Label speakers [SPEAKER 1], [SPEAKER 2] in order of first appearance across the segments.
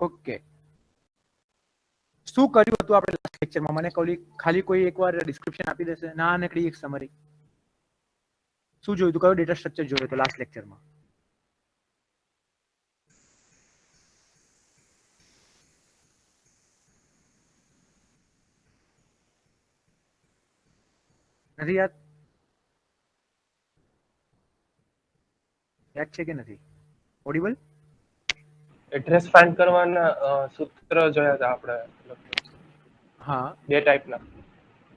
[SPEAKER 1] Okay, શું કર્યું હતું આપણે લાસ્ટ લેક્ચરમાં? મને ખાલી કોઈ એકવાર ડિસ્ક્રિપ્શન આપી દેશે? ના નકડી એક સમરી. શું જોયું હતું? કયો ડેટા સ્ટ્રક્ચર જોયો હતો લાસ્ટ લેક્ચરમાં? નથી યાદ? યાદ છે કે નથી? ઓડિબલ?
[SPEAKER 2] એડ્રેસ ફાઇન્ડ કરવાના સૂત્ર જોયા હતા આપણે.
[SPEAKER 1] હા,
[SPEAKER 2] બે ટાઈપના.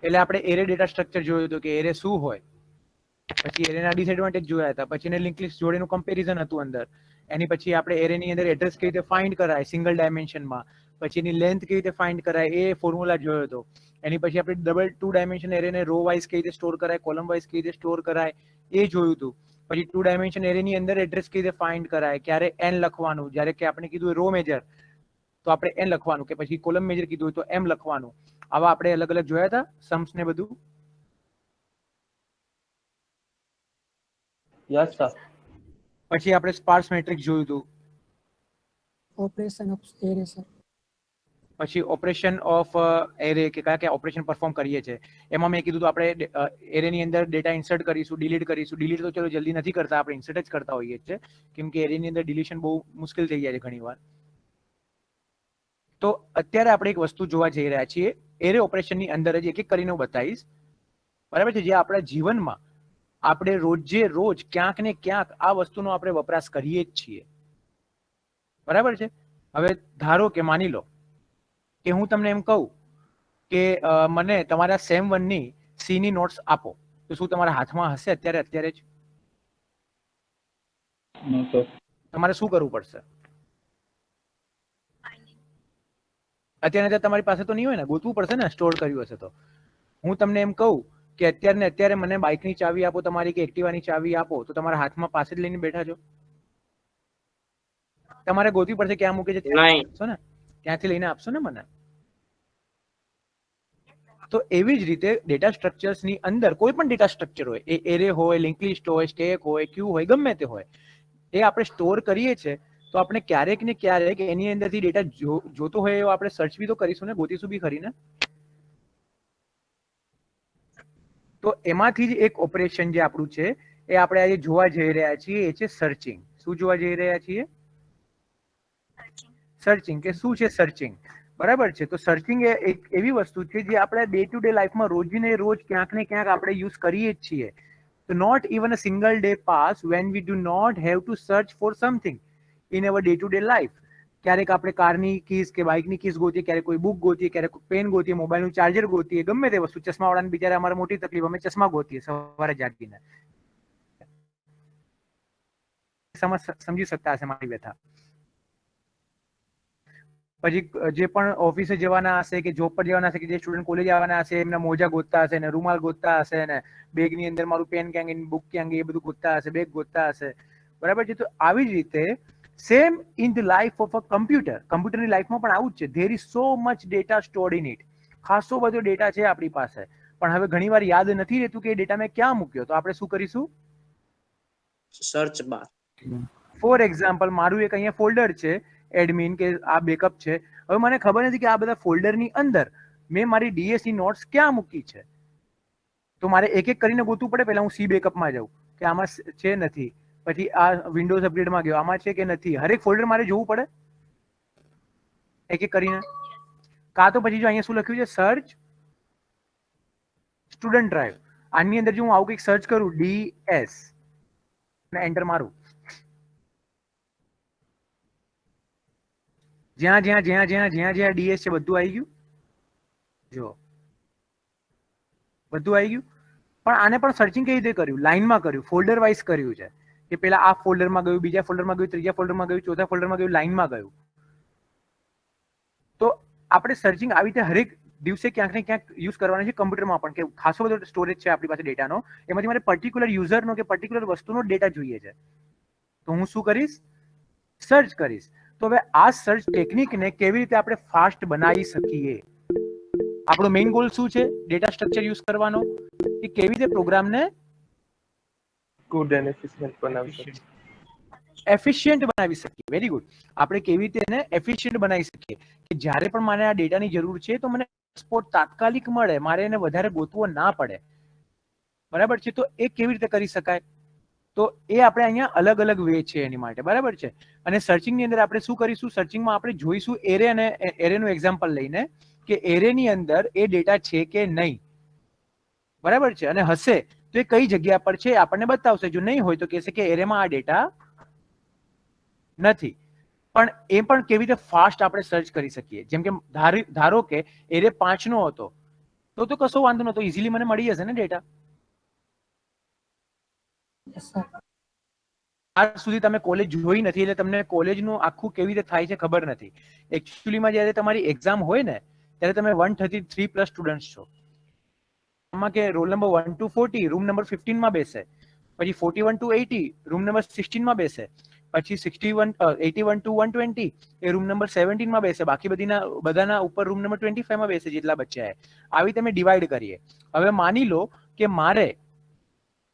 [SPEAKER 1] એટલે આપણે એરે ડેટા સ્ટ્રક્ચર જોયું હતું કે એરે શું હોય, પછી એરેના ડિસએડવાન્ટેજ જોયા હતા, પછી લિંક લિસ્ટ જોડેનું કમ્પેરિઝન હતું અંદર. એની પછી આપણે એરેની અંદર એડ્રેસ કેવી રીતે ફાઇન્ડ કરાય સિંગલ ડાયમેન્શનમાં, પછી એની લેન્થ કેવી રીતે ફાઇન્ડ કરાય એ ફોર્મ્યુલા જોયો હતો. એની પછી આપણે ડબલ 2 ડાયમેન્શન એરેને રો વાઇઝ કેવી રીતે સ્ટોર કરાય, કોલમ વાઇઝ કેવી રીતે સ્ટોર કરાય એ જોયું હતું. પછી 2 ડાયમેન્શન એરેની અંદર એડ્રેસ કેવી રીતે ફાઇન્ડ કરાય, ક્યારે n લખવાનું, જ્યારે કે આપણે કીધું રો મેજર તો આપણે n લખવાનું, કે પછી કોલમ મેજર કીધું હોય તો m લખવાનું. આવા આપણે અલગ અલગ જોયા હતા સમ્સ ને બધું.
[SPEAKER 2] Yes sir.
[SPEAKER 1] પછી આપણે સ્પાર્સ મેટ્રિક્સ જોયું હતું.
[SPEAKER 3] Operation of array sir.
[SPEAKER 1] પછી ઓપરેશન ઓફ એરે કે કયા કયા ઓપરેશન પરફોર્મ કરીએ છીએ એમાં મેં કીધું તો આપણે એરેની અંદર ડેટા ઇન્સર્ટ કરીશું, ડિલીટ કરીશું. ડિલીટ તો ચલો જલ્દી નથી કરતા, આપણે ઇન્સર્ટ જ કરતા હોઈએ છીએ, કેમ કે એરેની અંદર ડિલીશન બહુ મુશ્કેલ થઈ જાય છે ઘણીવાર. તો અત્યારે આપણે એક વસ્તુ જોવા જઈ રહ્યા છીએ, એરે ઓપરેશનની અંદર જ એક એક કરીને હું બતાવીશ, બરાબર છે? જે આપણા જીવનમાં આપણે રોજે રોજ ક્યાંક ને ક્યાંક આ વસ્તુનો આપણે વપરાશ કરીએ જ છીએ, બરાબર છે? હવે ધારો કે માની લો કે હું તમને એમ કહું કે મને તમારા સેમ 1 ની સી ની નોટ્સ આપો, તો શું તમારા હાથમાં હશે અત્યારે જ? તમારે શું કરવું પડશે? અત્યારે તમારી પાસે તો નહીં હોય ને, ગોતવું પડશે ને, સ્ટોર કર્યું હશે તો. હું તમને એમ કહું કે અત્યારે મને બાઇકની ચાવી આપો તમારી, કે એક્ટિવાની ચાવી આપો, તો તમારા હાથમાં પાસે જ લઈને બેઠા છો? તમારે ગોતવી પડશે ક્યાં મૂકે છે, ને ત્યાંથી લઈને આપશો ને મને. તો એવી જ રીતે ડેટા સ્ટ્રક્ચર્સની અંદર કોઈ પણ ડેટા સ્ટ્રક્ચર હોય, એ એરે હોય, લિંક લિસ્ટ હોય, સ્ટેક હોય, ક્યુ હોય, ગમે તે હોય, એ આપણે સ્ટોર કરીએ છીએ તો આપણે ક્યારેક ને ક્યારેક એની અંદરથી ડેટા જોતો હોય એવો આપણે સર્ચ બી તો કરીશું ને, ગોતીશું બી ખરી ને. તો એમાંથી જ એક ઓપરેશન જે આપણું છે એ આપણે આજે જોવા જઈ રહ્યા છીએ, એ છે સર્ચિંગ. શું જોવા જઈ રહ્યા છીએ? સર્ચિંગ. કે શું છે સર્ચિંગ? બરાબર છે? તો સર્ચિંગ એ એક એવી વસ્તુ છે જે આપણે ડે ટુ ડે લાઈફમાં રોજને રોજ ક્યાંક ને ક્યાંક આપણે યુઝ કરીએ જ છીએ. તો not even a single day pass when we do not have to search for something in our day to day life. ક્યારેક આપણે કારની કીઝ કે બાઇકની કીઝ ગોતીએ, ક્યારેક કોઈ બુક ગોતીએ, ક્યારેક પેન ગોતીએ, મોબાઈલનું ચાર્જર ગોતીએ, ગમે તે વસ્તુ. ચશ્માવાળાને બિચારા અમારે મોટી તકલીફ, અમે ચશ્મા ગોતીએ સવારે જાગીને. સમજી શકતા હશે મારી વ્યથા. પછી જે પણ ઓફિસે જવાના હશે કે જોબ પર જવાના હશે, કે જે સ્ટુડન્ટ કોલેજ આવવાના હશે, એમના મોજા ગોતતા હશે ને, રૂમાલ ગોતતા હશે ને, બેગની અંદર મારું પેન ક્યાં ગઈ, બુક ક્યાં ગઈ, એ બધું ગોતતા હશે, બેગ ગોતતા હશે, બરાબર છે? તો આવી જ રીતે same in the life of a computer. કમ્પ્યુટરની લાઈફમાં પણ આવું જ છે. There is so much data stored in it. ખાસો બધો ડેટા છે આપણી પાસે, પણ હવે ઘણીવાર યાદ નથી રહેતું કે એ ડેટા મેં ક્યાં મૂક્યો. તો આપણે શું કરીશું?
[SPEAKER 4] Search bar.
[SPEAKER 1] ફોર એક્ઝામ્પલ, મારું એક અહીંયા ફોલ્ડર છે એડમિન, કે આ બેકઅપ છે. હવે મને ખબર નથી કે આ બધા ફોલ્ડરની અંદર મેં મારી ડીએસી નોટ્સ ક્યાં મૂકી છે, તો મારે એક એક કરીને ગોતવું પડે. પહેલા હું સી બેકઅપમાં જાઉં કે આમાં છે નથી, પછી આ વિન્ડોઝ અપડેટમાં ગયો, આમાં છે કે નથી. હરેક ફોલ્ડર મારે જોવું પડે એક એક કરીને. કાં તો પછી જો અહીંયા શું લખ્યું છે, સર્ચ સ્ટુડન્ટ ડ્રાઈવ, આની અંદર જો હું આવું કંઈક સર્ચ કરું ડીએસ અને એન્ટર મારું, જ્યાં જ્યાં જ્યાં જ્યાં જ્યાં જ્યાં ડીએસ છે બધું આવી ગયું. જો બધું આવી ગયું. પણ આને પણ સર્ચિંગ કેવી રીતે કર્યું? લાઈનમાં કર્યું, ફોલ્ડર વાઇઝ કર્યું છે. કે પેલા આ ફોલ્ડરમાં ગયું, બીજા ફોલ્ડરમાં ગયું, ત્રીજા ફોલ્ડરમાં ગયું, ચોથા ફોલ્ડરમાં ગયું, લાઈનમાં ગયું. તો આપણે સર્ચિંગ આવી રીતે હરેક દિવસે ક્યાંક ને ક્યાંક યુઝ કરવાની છે કમ્પ્યુટરમાં પણ, કે ખાસો બધો સ્ટોરેજ છે આપણી પાસે ડેટાનો, એમાંથી મારે પર્ટિક્યુલર યુઝરનો કે પર્ટિક્યુલર વસ્તુનો ડેટા જોઈએ છે. તો હું શું કરીશ? સર્ચ કરીશ. તો હવે આ સર્ચ ટેકનિકને કેવી રીતે આપણે ફાસ્ટ બનાવી શકીએ? આપણો મેઇન ગોલ શું છે ડેટા સ્ટ્રક્ચર યુઝ કરવાનો? કે કેવી રીતે પ્રોગ્રામને
[SPEAKER 2] ગુડ એન્ડ એફિશિયન્ટ બનાવી શકીએ.
[SPEAKER 1] એફિશિયન્ટ બનાવી શકીએ. Very good. આપણે કેવી રીતે એને એફિશિયન્ટ બનાવી શકીએ કે જ્યારે પણ મને આ ડેટાની જરૂર છે તો મને સ્પોટ તાત્કાલિક મળે, મારે એને વધારે ગોતવો ના પડે. બરાબર છે. તો એ કેવી રીતે કરી શકાય? તો એ આપણે અહીંયા અલગ અલગ વે છે એની માટે. બરાબર છે. અને સર્ચિંગની અંદર આપણે શું કરીશું? સર્ચિંગમાં આપણે જોઈશું એરે અને એરેનું એક્ઝામ્પલ લઈને કે એરેની અંદર એ ડેટા છે કે નહીં. બરાબર છે. અને હશે તો એ કઈ જગ્યા પર છે આપણને બતાવશે. જો નહીં હોય તો કહેશે કે એરેમાં આ ડેટા નથી. પણ એ પણ કેવી રીતે ફાસ્ટ આપણે સર્ચ કરી શકીએ? જેમ કે ધારો કે એરે 5 નો હતો તો કશો વાંધો નતો, ઇઝીલી મને મળી જશે ને ડેટા.
[SPEAKER 3] Yes, sir.
[SPEAKER 1] આજ સુધી તમે કોલેજ જોઈ નથી એટલે તમને કોલેજનું આખું કેવી રીતે થાય છે ખબર નથી. એકચ્યુઅલીમાં જ્યારે તમારી એક્ઝામ હોય ને ત્યારે તમે 133 પ્લસ સ્ટુડન્ટ્સ છો. આમાં કે roll number 1 to 40 room number 15 માં બેસે, પછી 41 to 80 રૂમ નંબર 16 માં બેસે, પછી 81 to 120 એ રૂમ નંબર 17 માં બેસે, બાકી બધાના ઉપર રૂમ નંબર 25 માં બેસે જેટલા બચ્ચા છે. આવી તમે ડિવાઈડ કરીએ. હવે માની લો કે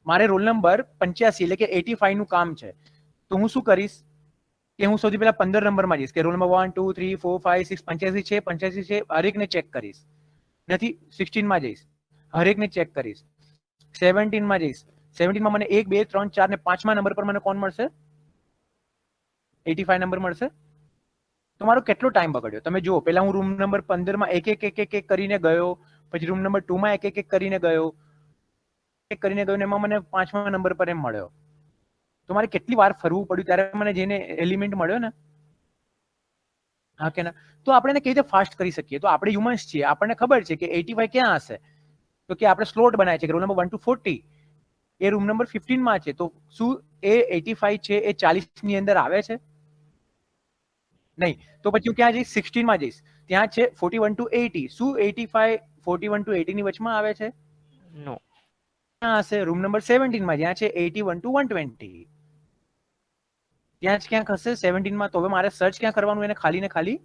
[SPEAKER 1] મારે રોલ નંબર 85 એટલે કે 85 નું કામ છે, તો હું શું કરીશ કે હું સૌથી પહેલા 15 નંબરમાં જઈશ કે રોલ નંબર 1 2 3 4 5 6 85 છે હરેકને ચેક કરીશ. નથી 16 માં જઈશ, હરેકને ચેક કરીશ. 17 માં જઈશ, 17 માં મને 1 2 3 4 ને 5મા નંબર પર મને કોણ મળશે? 85 નંબર મળશે. તો મારો કેટલો ટાઈમ બગડ્યો તમે જુઓ. પહેલા હું રૂમ નંબર 15 માં એક કરીને ગયો, પછી રૂમ નંબર 2 માં એક કરીને ગયો, એમાં મને 5મા નંબર પર એમ મળ્યો. તો મારે કેટલી વાર ફરવું પડ્યું ત્યારે મને જેને એલિમેન્ટ મળ્યો ને. હા કે ના? તો આપણે એને કેવી રીતે ફાસ્ટ કરી શકીએ? તો આપણે હ્યુમન્સ છીએ, આપણને ખબર છે કે 85 ક્યાં હશે. તો કે આપણે સ્લોટ બનાવે છે કે roll number 1 to 40 A room number 15 માં છે, તો શું એ 85 છે એ 40 ની અંદર આવે છે? નહીં. તો પછી હું ક્યાં જઈશ? 16 માં જઈશ. ત્યાં છે 41 to 80. શું 85 41 to 80 ની વચમાં આવે છે?
[SPEAKER 5] નો.
[SPEAKER 1] ક્યાં હશે? રૂમ નંબર 17 માં, જ્યાં છે 81 to 120. ત્યાં જ ક્યાંક હશે 17 માં. તો હવે મારે સર્ચ ક્યાં કરવાનું એને? ખાલી ને ખાલી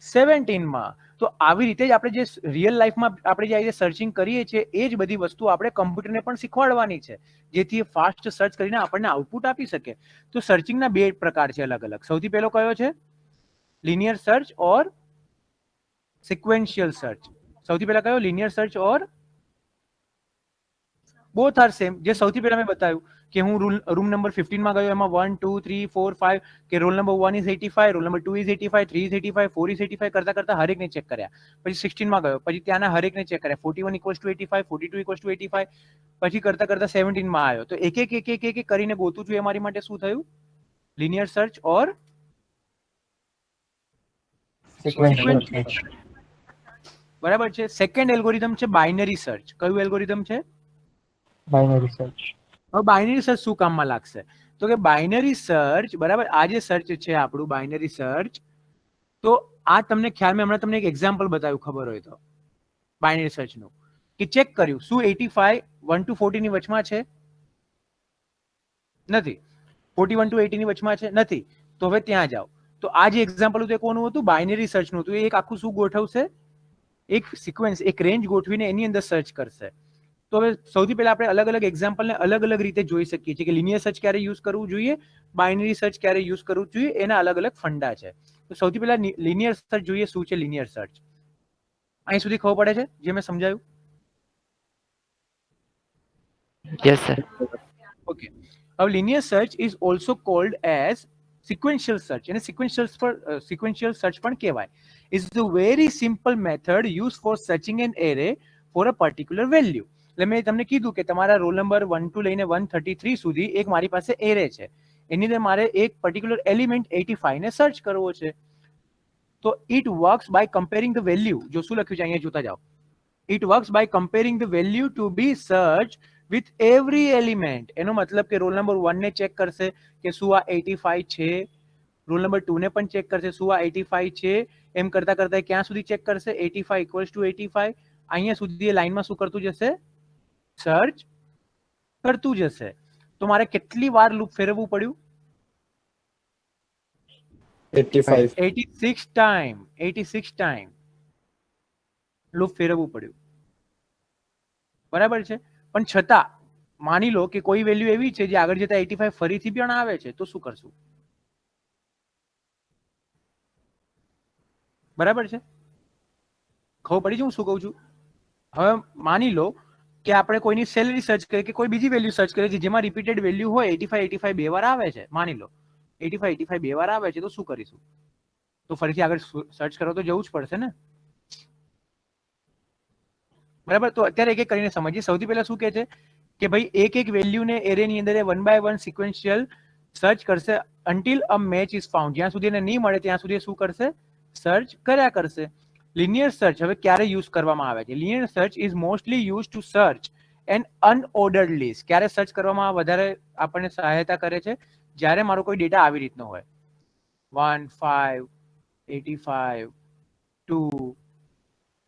[SPEAKER 1] 17 માં. તો આવી રીતે જ આપણે જે રિયલ લાઈફમાં આપણે જે સર્ચિંગ કરીએ છીએ એ જ બધી વસ્તુ આપણે કમ્પ્યુટરને પણ શીખવાડવાની છે, જેથી એ ફાસ્ટ સર્ચ કરીને આપણને આઉટપુટ આપી શકે. તો સર્ચિંગના 2 પ્રકાર છે અલગ અલગ. સૌથી પહેલો કયો છે? Linear search or sequential search. સૌથી પહેલા કયો? Linear search or both are same. જે સૌથી પહેલા મેં બતાવ્યું કે હું રૂમ નંબર 15 માં ગયો, એમાં 1 2 3 4 5 કે roll number 1 is 85, roll number 2 is 85, 3 is 85, 4 is 85 કરતા હરેકને ચેક કર્યા. પછી 16 માં ગયો, પછી ત્યાંના હરેકને ચેક કર્યા. 41 ઇક્વલ્સ ટુ 85, 42 ઇક્વલ્સ ટુ 85, પછી કરતા 17 માં આવ્યો. તો એક કરીને ગોતું છું. એ મારી માટે શું થયું? Linear search or sequential search. બરાબર છે. સેકન્ડ એલ્ગોરિધમ છે બાઇનરી સર્ચ. કયું એલ્ગોરિધમ છે?
[SPEAKER 6] Binary search.
[SPEAKER 1] હવે બાઇનરી સર્ચ શું કામમાં લાગશે? તો કે બાઇનરી સર્ચ, બરાબર, આ જે સર્ચ છે આપણું બાઇનરી સર્ચ, તો આ તમને ખ્યાલ, મેં હમણાં તમને એક એક્ઝામ્પલ બતાવ્યું ખબર હોય તો બાઇનરી સર્ચનું, કે ચેક કર્યું શું 85 1 to 40 ની વચમાં છે? નથી. 41 to 80 ની વચમાં છે? નથી. તો હવે ત્યાં જાઓ. તો આ જે એક્ઝામ્પલ હતું એ કોનું હતું? બાઇનરી સર્ચનું હતું. એ એક આખું શું ગોઠવશે? એક સિક્વન્સ, એક રેન્જ ગોઠવીને એની અંદર સર્ચ કરશે. તો હવે સૌથી પહેલા આપણે અલગ અલગ એક્ઝામ્પલને અલગ અલગ રીતે જોઈ શકીએ છીએ કે લિનિયર સર્ચ ક્યારે યુઝ કરવું જોઈએ, બાઇનરી સર્ચ ક્યારે યુઝ કરવું જોઈએ. એના અલગ અલગ ફંડા છે. તો સૌથી પહેલા લિનિયર સર્ચ જોઈએ. શું છે લિનિયર સર્ચ? અહીં સુધી ખબર પડે છે જે મેં સમજાવ્યું?
[SPEAKER 5] Yes sir.
[SPEAKER 1] ઓકે. હવે linear search is also called as sequential search. એને સિક્વેન્શિયલ સર્ચ પણ કહેવાય. Is a very simple method use for searching an array for a particular value. એટલે મેં તમને કીધું કે તમારા રોલ નંબર 1 to લઈને 133 સુધી એક મારી પાસે એરે છે. એની અંદર મારે એક પર્ટિક્યુલર એલિમેન્ટ 85 ને સર્ચ કરવો છે. તો it works by comparing the value. જો શું લખ્યું છે અહીંયા જોતા જાઓ. It works by comparing the value to be search with every element. એનો મતલબ કે રોલ નંબર 1 ને ચેક કરશે કે શું આ 85 છે, રોલ નંબર 2 ને પણ ચેક કરશે શું આ 85 છે. એમ કરતા ક્યાં સુધી ચેક કરશે? 85 ઇક્વલ્સ ટુ 85. અહીંયા સુધી એ લાઈનમાં શું કરતું જશે? સર્ચ કરતું જશે. તો મારે કેટલી વાર લૂપ ફેરવવું પડ્યું? 86 ટાઈમ લૂપ ફેરવવું પડ્યું. બરાબર છે. પણ છતાં માની લો કે કોઈ વેલ્યુ એવી છે જે આગળ જતા 85 ફરીથી પણ આવે છે, તો શું કરશું? બરાબર છે, ખબર પડી છે હું શું કહું છું? હવે માની લો કે આપણે કોઈની સેલરી સર્ચ કરીએ કે કોઈ બીજી વેલ્યુ સર્ચ કરીએ જેમાં રિપીટેડ વેલ્યુ હોય 85 બે વાર આવે છે, માની લો 85 બે વાર આવે છે, તો શું કરીશું? તો ફરીથી આગળ સર્ચ કરવા તો જવું જ પડશે ને, બરાબર? તો અત્યારે એક એક કરીને સમજીએ. સૌથી પહેલા શું કહે છે કે ભાઈ એક એક વેલ્યુને એરેની અંદર 1 by 1 સિક્વેન્શિયલ સર્ચ કરશે until a match is found. જ્યાં સુધી એને નહીં મળે ત્યાં સુધી શું કરશે? સર્ચ કર્યા કરશે. લિનિયર સર્ચ હવે ક્યારે યુઝ કરવામાં આવે છે? Linear search is mostly use to search an unordered list. ક્યારે સર્ચ કરવામાં વધારે આપણને સહાયતા કરે છે? જ્યારે મારો કોઈ ડેટા આવી રીતનો હોય 1 5 85 2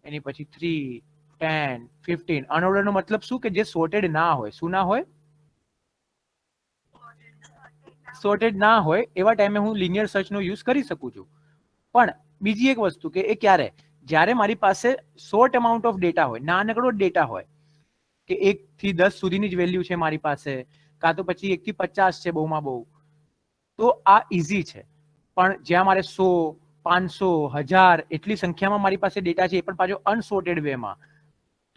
[SPEAKER 1] એની પછી 3 10 15. અનઓર્ડર નો મતલબ શું? કે જે સોર્ટેડ ના હોય. શું ના હોય? સોર્ટેડ ના હોય. એવા ટાઈમે હું લિનિયર સર્ચ નો યુઝ કરી શકું છું. પણ બીજી એક વસ્તુ કે એ ક્યારે? જ્યારે મારી પાસે શોર્ટ અમાઉન્ટ ઓફ ડેટા હોય, નાનકડો ડેટા હોય કે 1 થી 10 સુધીની જ વેલ્યુ છે મારી પાસે, કાં તો પછી 1 થી 50 છે બહુમાં બહુ, તો આ ઇઝી છે. પણ જ્યાં મારે 100 500 1000 એટલી સંખ્યામાં મારી પાસે ડેટા છે, એ પણ પાછો અનસોર્ટેડ વેમાં,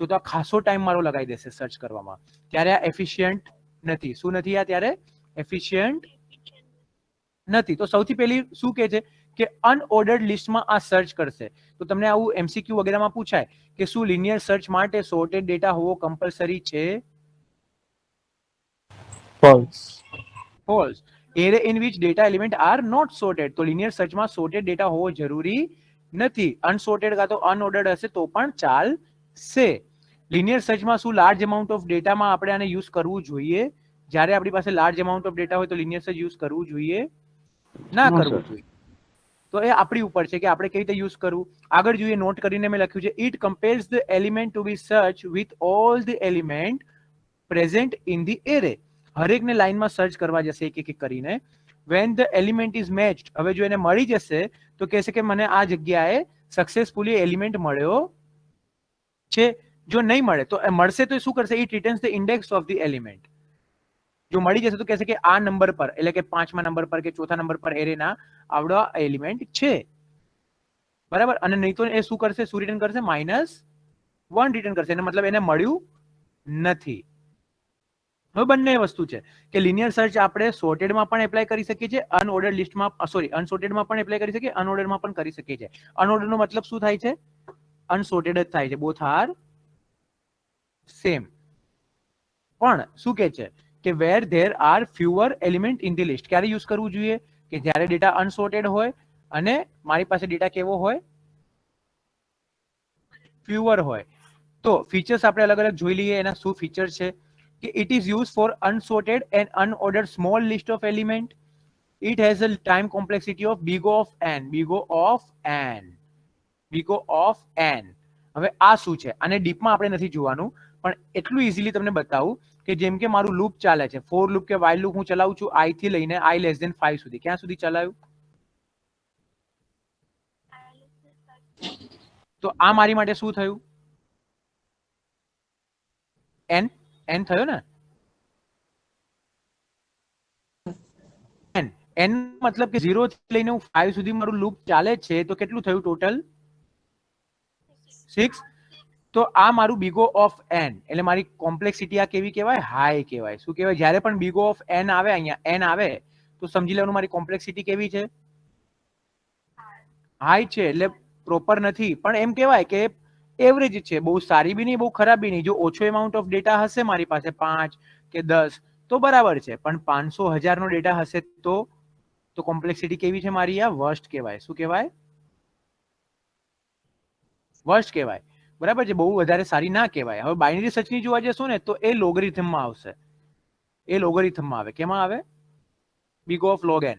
[SPEAKER 1] તો આ ખાસો ટાઈમ મારો લગાવી દેશે સર્ચ કરવામાં. ત્યારે આ એફિશિયન્ટ નથી. શું નથી? આ ત્યારે એફિશિયન્ટ નથી. તો સૌથી પહેલી શું કહે છે કે અનઓર્ડર્ડ લિસ્ટમાં આ સર્ચ કરશે. તો તમને આવું એમસીક્યુ વગેરેમાં પૂછાય કે શું લિનિયર સર્ચ માટે સોર્ટેડ ડેટા હોવો કમ્પલસરી છે?
[SPEAKER 6] False.
[SPEAKER 1] False. Array in which data element are not sorted. તો લિનિયર સર્ચમાં સોર્ટેડ ડેટા હોવો જરૂરી નથી. અનસોર્ટેડ કાં તો અનઓર્ડર્ડ હશે તો પણ ચાલશે. લિનિયર સર્ચમાં શું લાર્જ અમાઉન્ટ ઓફ ડેટામાં આપણે આને યુઝ કરવું જોઈએ? જ્યારે આપણી પાસે લાર્જ અમાઉન્ટ ઓફ ડેટા હોય તો લિનિયર સર્ચ યુઝ કરવું જોઈએ? ના કરવું જોઈએ. તો એ આપણી ઉપર છે કે આપણે કઈ રીતે યુઝ કરવું. આગળ જોઈએ, નોટ કરીને મેં લખ્યું છે, it compares the element to be search with all the element present in the array. હરેકને લાઈનમાં સર્ચ કરવા જશે એક એક કરીને. When the element is matched, હવે જો એને મળી જશે તો કહેશે કે મને આ જગ્યાએ સક્સેસફુલી એલિમેન્ટ મળ્યો છે. જો નહીં મળે તો મળશે તો શું કરશે? It returns the index of the element. જો મળી જશે તો કહેશે કે આ નંબર પર, એટલે કે 5મા નંબર પર કે 4થા નંબર પર એરેના આવડો એલિમેન્ટ છે, બરાબર? અને નહીં તો એ શું કરશે? શું રિટર્ન કરશે? -1 રિટર્ન કરશે. એને મતલબ એને મળ્યું નથી. હવે બંને વસ્તુ છે કે લિનિયર સર્ચ આપણે સોર્ટેડમાં પણ એપ્લાય કરી શકીએ છીએ, અનઓર્ડર્ડ લિસ્ટમાં અનસોર્ટેડમાં પણ એપ્લાય કરી શકીએ, અનઓર્ડરમાં પણ કરી શકીએ છીએ. અનઓર્ડર નો મતલબ શું થાય છે? અનસોર્ટેડ જ થાય છે. Both are same. પણ શું કહે છે કે where there are fewer element in the list. ક્યારે યુઝ કરવું જોઈએ? કે જ્યારે ડેટા અનસોર્ટેડ હોય અને મારી પાસે ડેટા કેવો હોય? ફ્યુઅર હોય. તો ફીચર્સ આપણે અલગ અલગ જોઈ લઈએ. એના શું ફીચર છે? કે it is used for unsorted and unordered small list of element. It has a time complexity of big O of n. big O of n. big O of n. હવે આ શું છે? આને ડીપમાં આપણે નથી જોવાનું, પણ એટલું ઇઝીલી તમને બતાવું કે જેમ કે મારું લૂપ ચાલે છે, ફોર લૂપ કે વાઇલ લૂપ હું ચલાવું છું i થી લઈને i લેસ ધેન 5 સુધી. ક્યાં સુધી ચલાવ્યું? તો આ મારી માટે શું થયું? n. n થયો ને? n મતલબ કે 0 થી લઈને 5 સુધી મારું લૂપ ચાલે છે, તો કેટલું થયું ટોટલ? 6. તો આ મારું બિગ O ઓફ n, એટલે મારી કોમ્પ્લેક્સિટી આ કેવી કહેવાય? હાઈ કહેવાય. શું કહેવાય? જ્યારે પણ બિગ O ઓફ n આવે, અહીંયા n આવે, તો સમજી લેવાનું મારી કોમ્પ્લેક્સિટી કેવી છે? હાઈ છે. એટલે પ્રોપર નથી, પણ એમ કહેવાય કે એવરેજ છે. બહુ સારી બી નહીં, બહુ ખરાબ બી નહીં. જો ઓછો એમાઉન્ટ ઓફ ડેટા હશે મારી પાસે 5 કે 10 તો બરાબર છે, પણ 500 1000 નો ડેટા હશે તો કોમ્પ્લેક્સિટી કેવી છે મારી? આ વર્સ્ટ કહેવાય. શું કહેવાય? વર્સ્ટ કહેવાય. બરાબર છે, બહુ વધારે સારી ના કહેવાય. હવે બાઇનરી સર્ચની જોવા જશો ને તો એ લોગરિથમમાં આવશે. એ લોગરિથમમાં આવે. કેમાં આવે? big O of log n.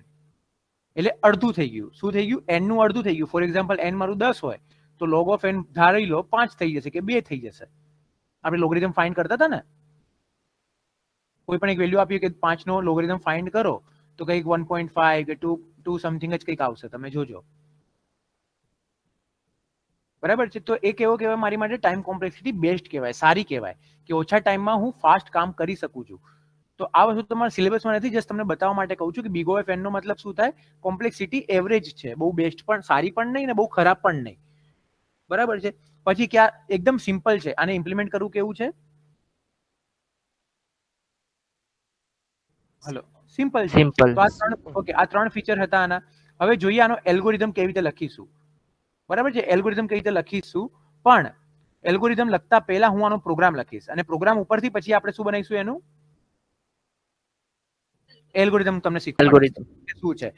[SPEAKER 1] એટલે અડધું થઈ ગયું. શું થઈ ગયું? n નું અડધું થઈ ગયું. ફોર એક્ઝામ્પલ n મારું 10 હોય તો log of n ધારી લો 5 થઈ જશે કે 2 થઈ જશે. આપણે લોગરિથમ ફાઇન્ડ કરતા હતા ને, કોઈ પણ એક વેલ્યુ આપી કે 5 નો લોગરિથમ ફાઇન્ડ કરો તો કંઈક 1.5 કે 2 સમથિંગ જ કંઈક આવશે. તમે જોજો. બરાબર છે. તો એ કેવો કહેવાય મારી માટે ટાઈમ કોમ્પ્લેક્સિટી બેસ્ટ કહેવાય, સારી કહેવાય કે ઓછા ટાઈમમાં હું ફાસ્ટ કામ કરી શકું છું. તો આ વસ્તુ તમારા સિલેબસમાં નથી, જસ્ટ તમને બતાવવા માટે કહું છું કે બિગ ઓફ એન નો મતલબ શું થાય, કોમ્પ્લેક્સિટી એવરેજ છે, બહુ બેસ્ટ પણ સારી પણ નહીં ને બહુ ખરાબ પણ નહીં. બરાબર છે. પછી ક્યાં એકદમ સિમ્પલ છે, આને ઇમ્પ્લિમેન્ટ કરવું કેવું છે? હલો, સિમ્પલ છે.
[SPEAKER 5] Simple.
[SPEAKER 1] તો આ ત્રણ ઓકે, આ ત્રણ ફીચર હતા આના. હવે જોઈએ આનો એલ્ગોરિધમ કેવી રીતે લખીશું. બરાબર છે. એલ્ગોરિધમ કેવી રીતે લખીશું, પણ એલ્ગોરિધમ લખતા પહેલા હું આનો પ્રોગ્રામ લખીશ અને પ્રોગ્રામ ઉપરથી પછી આપણે શું બનાવીશું એનું એલ્ગોરિધમ તમને શીખવાડીશ
[SPEAKER 5] Algorithm.
[SPEAKER 1] કે શું છે.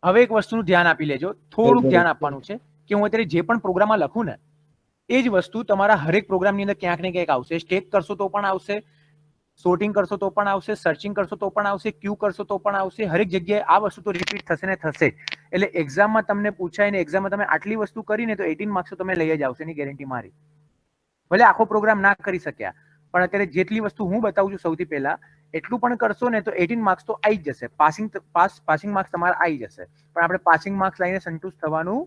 [SPEAKER 1] હવે એક વસ્તુનું ધ્યાન આપી લેજો, થોડુંક ધ્યાન આપવાનું છે કે હું અત્યારે જે પણ પ્રોગ્રામમાં લખું ને એ જ વસ્તુ તમારા હરેક પ્રોગ્રામની અંદર ક્યાંક ને ક્યાંક આવશે. સ્ટેક કરશો તો પણ આવશે, સોર્ટિંગ કરશો તો પણ આવશે, સર્ચિંગ કરશો તો પણ આવશે, ક્યુ કરશો તો પણ આવશે. હરેક જગ્યાએ આ વસ્તુ તો રિપીટ થશે ને થશે. એટલે એક્ઝામમાં તમને પૂછાય ને એક્ઝામમાં તમે આટલી વસ્તુ કરીને તો 18 માર્ક્સ તમે લઈ જ આવશે, એની ગેરંટી મારી. ભલે આખો પ્રોગ્રામ ના કરી શક્યા, પણ અત્યારે જેટલી વસ્તુ હું બતાવું છું સૌથી પહેલા એટલું પણ કરશો ને તો 18 માર્ક્સ તો આવી જ જશે. પાસિંગ માર્ક્સ તમારા આવી જશે. પણ આપણે પાસિંગ માર્ક્સ લઈને સંતુષ્ટ થવાનું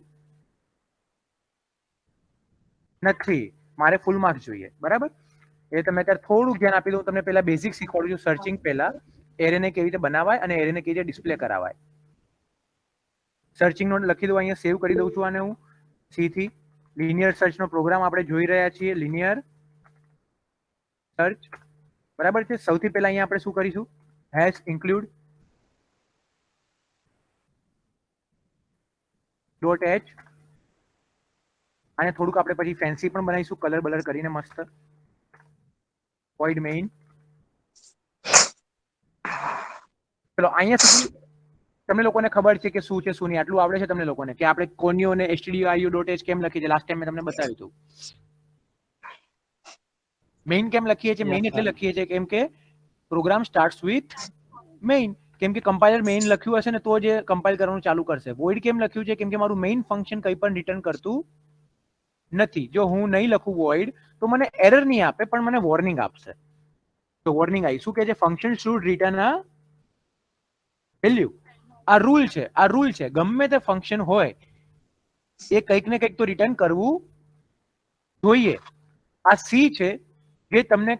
[SPEAKER 1] નથી, મારે ફૂલ માર્ક્સ જોઈએ. બરાબર. એટલે તમે અત્યારે થોડુંક ધ્યાન આપી દો. તમને પહેલા બેઝિક શીખવાડું છું, સર્ચિંગ પહેલા એરેને કેવી રીતે બનાવાય અને એરેને કેવી રીતે ડિસ્પ્લે કરાવાય. સર્ચિંગ નોટ લખી દો, અહીંયા સેવ કરી દઉં છું આને હું સી થી. લિનિયર સર્ચ નો પ્રોગ્રામ આપણે જોઈ રહ્યા છીએ, લિનિયર સર્ચ. બરાબર છે. સૌથી પહેલા અહીંયા આપણે શું કરીશું, હેશ ઇન્ક્લુડ ડોટ એચ. અને થોડુંક આપણે પછી ફેન્સી પણ બનાવીશું, કલર બલર કરીને મસ્ત. Void main. ચલો અહીંયા સુધી તમને લોકોને ખબર છે કે શું છે શું નહીં, આટલું આવડે છે તમને લોકોને કે આપણે કોન્યો અને stdio ડોટ એચ કેમ લખીએ છીએ. લાસ્ટ ટાઈમ મેં તમને બતાવ્યું હતું. મેઇન કેમ લખીએ છીએ? મેઇન એટલે લખીએ છીએ કેમ કે પ્રોગ્રામ સ્ટાર્ટ્સ વિથ મેઇન. કેમ કે કમ્પાઇલર મેઇન લખ્યું હશે ને તો જ કમ્પાઇલ કરવાનું ચાલુ કરશે. વોઇડ કેમ લખ્યું છે? કેમ કે મારું મેઇન ફંક્શન કંઈ પણ રિટર્ન કરતું નથી. જો હું નહીં લખું વોઇડ તો મને એરર નહીં આપે પણ મને વોર્નિંગ આપશે. તો વોર્નિંગ આવી શું કે છે? Function should return a value. આ રૂલ છે, આ રૂલ છે. ગમે તે ફંક્શન હોય એ કંઈક ને કંઈક તો રિટર્ન કરવું જોઈએ. આ સી છે જે તમને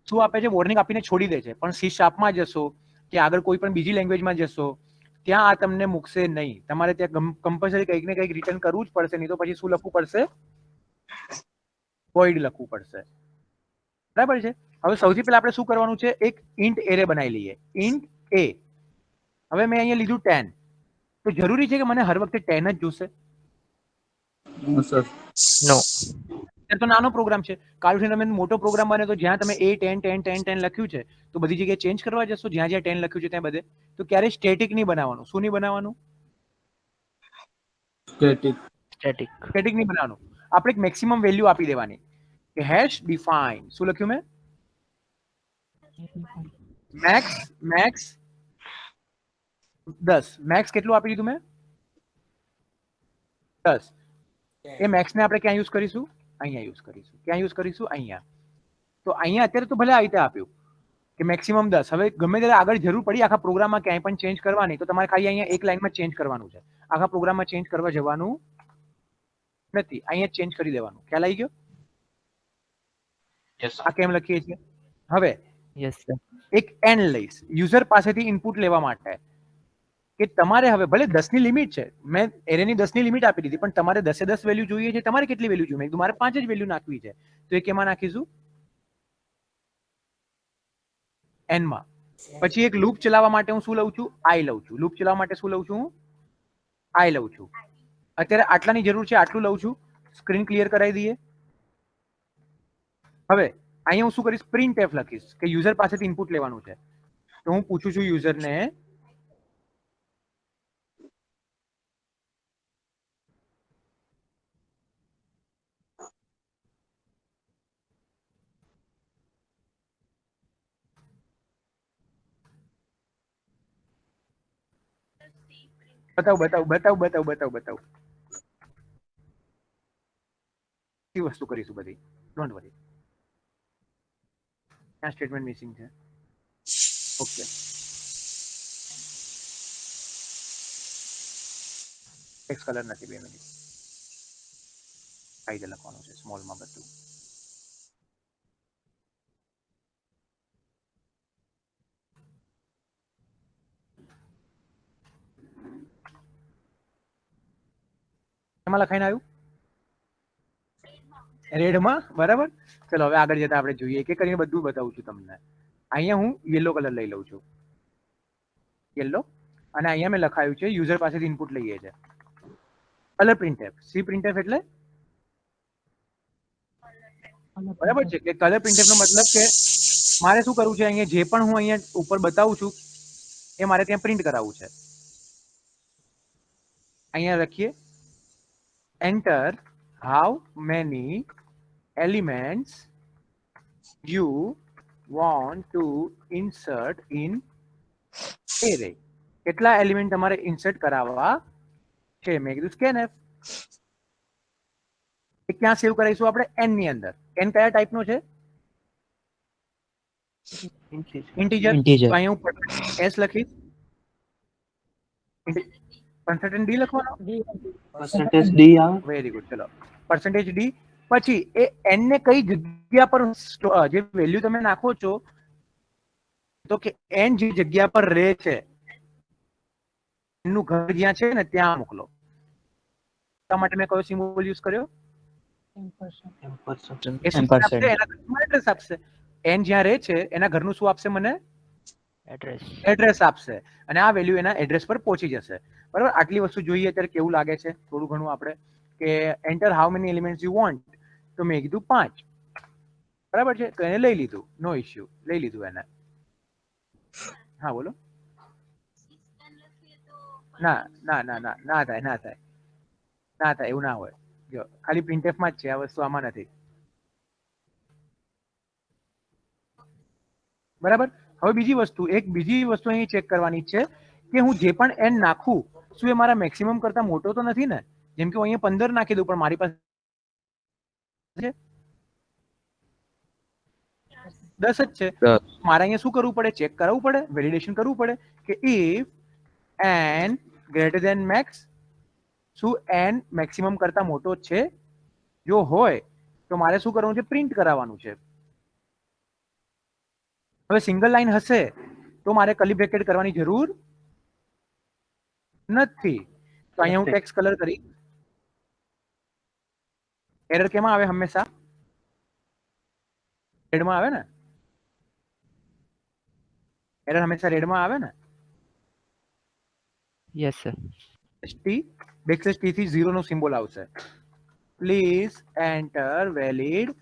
[SPEAKER 1] શું આપે છે? વોર્નિંગ આપીને છોડી દે છે. પણ સી શાર્પમાં જશો કે આગળ કોઈ પણ બીજી લેંગ્વેજમાં જશો ત્યાં આ તમને મૂકશે નહીં. તમારે ત્યાં કમ્પલસરી કંઈક ને કંઈક રિટર્ન કરવું જ પડશે, નહીં તો પછી શું લખવું પડશે? વોઇડ લખવું પડશે. બરાબર છે. હવે સૌથી પહેલા આપણે શું કરવાનું છે? એક ઇન્ટ એરે બનાવી લઈએ, ઇન્ટ એ. હવે મેં અહીંયા લીધું 10. તો જરૂરી છે કે મને હર વખતે 10 જ જોશે?
[SPEAKER 5] No.
[SPEAKER 1] તો નાનો પ્રોગ્રામ છે. કાલથી તમે મોટો પ્રોગ્રામ બને તો જ્યાં તમે એ 10 10 10 10 લખ્યું છે તો બધી જગ્યાએ ચેન્જ કરવા જશો જ્યાં જ્યાં 10 લખ્યું છે ત્યાં બધે. તો ક્યારે સ્ટેટિક નહીં બનાવવાનું. શું નહીં બનાવવાનું?
[SPEAKER 5] Static.
[SPEAKER 1] સ્ટેટિક નહીં બનાવવાનું. આપણે એક મેક્સિમમ વેલ્યુ આપી દેવાની કે હેશ ડિફાઇન. શું લખ્યું મેં? મેક્સ 10. મેક્સ કેટલું આપી દીધું મેં? 10. એ મેક્સને આપણે ક્યાં યુઝ કરીશું? અહીંયા યુઝ કરીશું. ક્યાં યુઝ કરીશું? અહીંયા. તો અહીંયા અત્યારે તો ભલે આવી રીતે આપ્યું કે મેક્સિમમ 10. હવે ગમે ત્યારે આગળ જરૂર પડી આખા પ્રોગ્રામમાં ક્યાંય પણ ચેન્જ કરવાની તો તમારે ખાલી અહીંયા એક લાઈનમાં ચેન્જ કરવાનું છે. આખા પ્રોગ્રામમાં ચેન્જ કરવા જવાનું નથી. અહીંયા ચેન્જ કરી દેવાનું. ખ્યાલ આવી ગયો? આ કેમ લખીએ છીએ? હવે
[SPEAKER 5] Yes, sir.
[SPEAKER 1] એક એન લઈશ યુઝર પાસેથી ઇનપુટ લેવા માટે કે તમારે હવે ભલે 10 ની લિમિટ છે, મેં એરેની 10 ની લિમિટ આપી દીધી, પણ તમારે 10 એ 10 વેલ્યુ જોઈએ છે. તમારે કેટલી વેલ્યુ જોઈએ? મેં કીધું મારે 5 જ વેલ્યુ નાખવી છે. તો એ કેમાં નાખીશું? એન માં. પછી એક લૂપ ચલાવવા માટે હું શું લઉં છું? આઈ લઉં છું. લૂપ ચલાવવા માટે શું લઉં છું? આઈ લઉં છું. અત્યારે આટલાની જરૂર છે, આટલું લઉં છું. સ્ક્રીન ક્લિયર કરાવી દઈએ. હવે અહીંયા હું શું કરીશ? પ્રિન્ટ એફ લખીશ કે યુઝર પાસેથી ઇનપુટ લેવાનું છે. તો હું પૂછું છું યુઝરને બતાવ. વસ્તુ કરીશું બધી. Don't worry. ક્યાં સ્ટેટમેન્ટ મિસિંગ છે? ઓકે. ટેક્સ્ટ કલર નથી 2 મિનિટ. આ રીતે લખવાનું છે સ્મોલમાં બધું. એમાં લખાઈને આવ્યું રેડમાં, બરાબર. ચલો હવે આગળ જતા આપણે જોઈએ કે કરીને બધું બતાવું છું તમને. અહીંયા હું યલો કલર લઈ લઉં છું, યલો, અને અહીંયા મેં લખાયું છે યુઝર પાસેથી ઇનપુટ લઈએ છે કલર પ્રિન્ટએફ. સી પ્રિન્ટએફ એટલે બરાબર છે કે કલર પ્રિન્ટએફ નો મતલબ કે મારે શું કરવું છે, અહીંયા જે પણ હું અહીંયા ઉપર બતાવું છું એ મારે ત્યાં પ્રિન્ટ કરાવવું છે. અહીંયા લખીએ enter how many elements you want to insert in array. કેટલા એલિમેન્ટ તમારે ઇન્સર્ટ કરાવવા છે. મેં કીધું scanf. એ ક્યાં સેવ કરાવીશું આપણે? n ની અંદર. n કયા ટાઈપનો છે? ઇન્ટીજર.
[SPEAKER 6] Integer.
[SPEAKER 1] તો અહીંયા હું s લખીશ, percentage d લખવાનો.
[SPEAKER 2] percentage d આવે.
[SPEAKER 1] Very good. ચલો percentage d. પછી એ n ને કઈ જગ્યા પર જે વેલ્યુ તમે નાખો છો, તો કે n જે જગ્યા પર રહે છે એનું ઘર જ્યાં છે ને ત્યાં મોકલો. એટલા માટે મેં કયો સિમ્બોલ યુઝ કર્યો?
[SPEAKER 2] ampersand.
[SPEAKER 1] એ શું આપશે? એના ઘરનું એડ્રેસ આપશે. n જ્યાં રહે છે એના ઘરનું શું આપશે મને?
[SPEAKER 5] Address.
[SPEAKER 1] એડ્રેસ આપશે. અને આ વેલ્યુ એના એડ્રેસ પર પહોંચી જશે. બરાબર. આટલી વસ્તુ જોઈએ અત્યારે કેવું લાગે છે થોડું ઘણું આપણે કે enter how many elements you want. તો મેં કીધું 5. બરાબર છે. તો એને લઈ લીધું, નો ઇશ્યુ, લઈ લીધું એને. હા બોલો. ના ના ના ના ના થાય, ના થાય, ના થાય, એવું ના હોય. જો ખાલી પ્રિન્ટએફ માં જ છે આ વસ્તુ, આમાં નથી. બરાબર. હવે બીજી વસ્તુ અહીં ચેક કરવાની છે કે હું જે પણ n નાખું શું એ મારા મેક્સિમમ કરતા મોટો તો નથી ને? જેમ કે હું અહીંયા 15 નાખી દઉં પણ મારી પાસે 10 જ છે. મારે અહીંયા શું કરવું પડે? ચેક કરાવવું પડે, વેલિડેશન કરવું પડે કે if n greater than max, શું n મેક્સિમમ કરતા મોટો છે? જો હોય તો મારે શું કરવાનું છે? પ્રિન્ટ કરાવવાનું છે. હવે સિંગલ લાઈન હશે તો મારે કર્લી બ્રેકેટ કરવાની જરૂર નથી. તો અહીંયા હું ટેક્સ્ટ કલર કરી. એરર કેમાં આવે? હંમેશા રેડમાં આવે ને. એરર હંમેશા રેડમાં આવે ને.
[SPEAKER 5] Yes, sir.
[SPEAKER 1] T backslash T થી 0 નો સિમ્બોલ આવશે. પ્લીઝ એન્ટર વેલિડ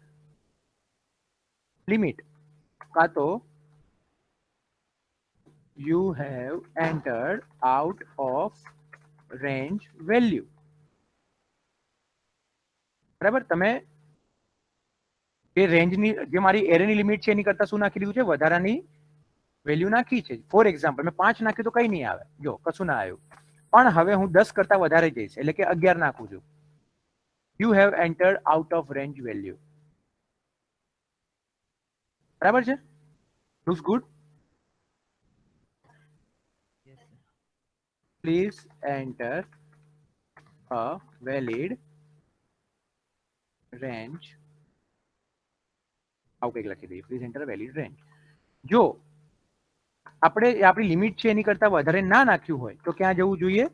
[SPEAKER 1] લિમિટ, કા તો you have entered out of range value. બરાબર. તમે જે રેન્જની, જે મારી એરેની લિમિટ છે એની કરતા શું નાખી દીધું છે? વધારાની વેલ્યુ નાખી છે. ફોર એક્ઝામ્પલ મેં 5 નાખ્યું તો કઈ નહીં આવે, જો કશું ના આવ્યું. પણ હવે હું 10 કરતા વધારે જઈશ એટલે કે 11 નાખું છું. you have entered out of range value. બરાબર છે. looks good. Please enter a valid range. આવું કંઈક લખી દઈએ. Please enter valid range. જો આપણે આપણી લિમિટ છે એની કરતા વધારે ના નાખ્યું હોય તો ક્યાં જવું જોઈએ?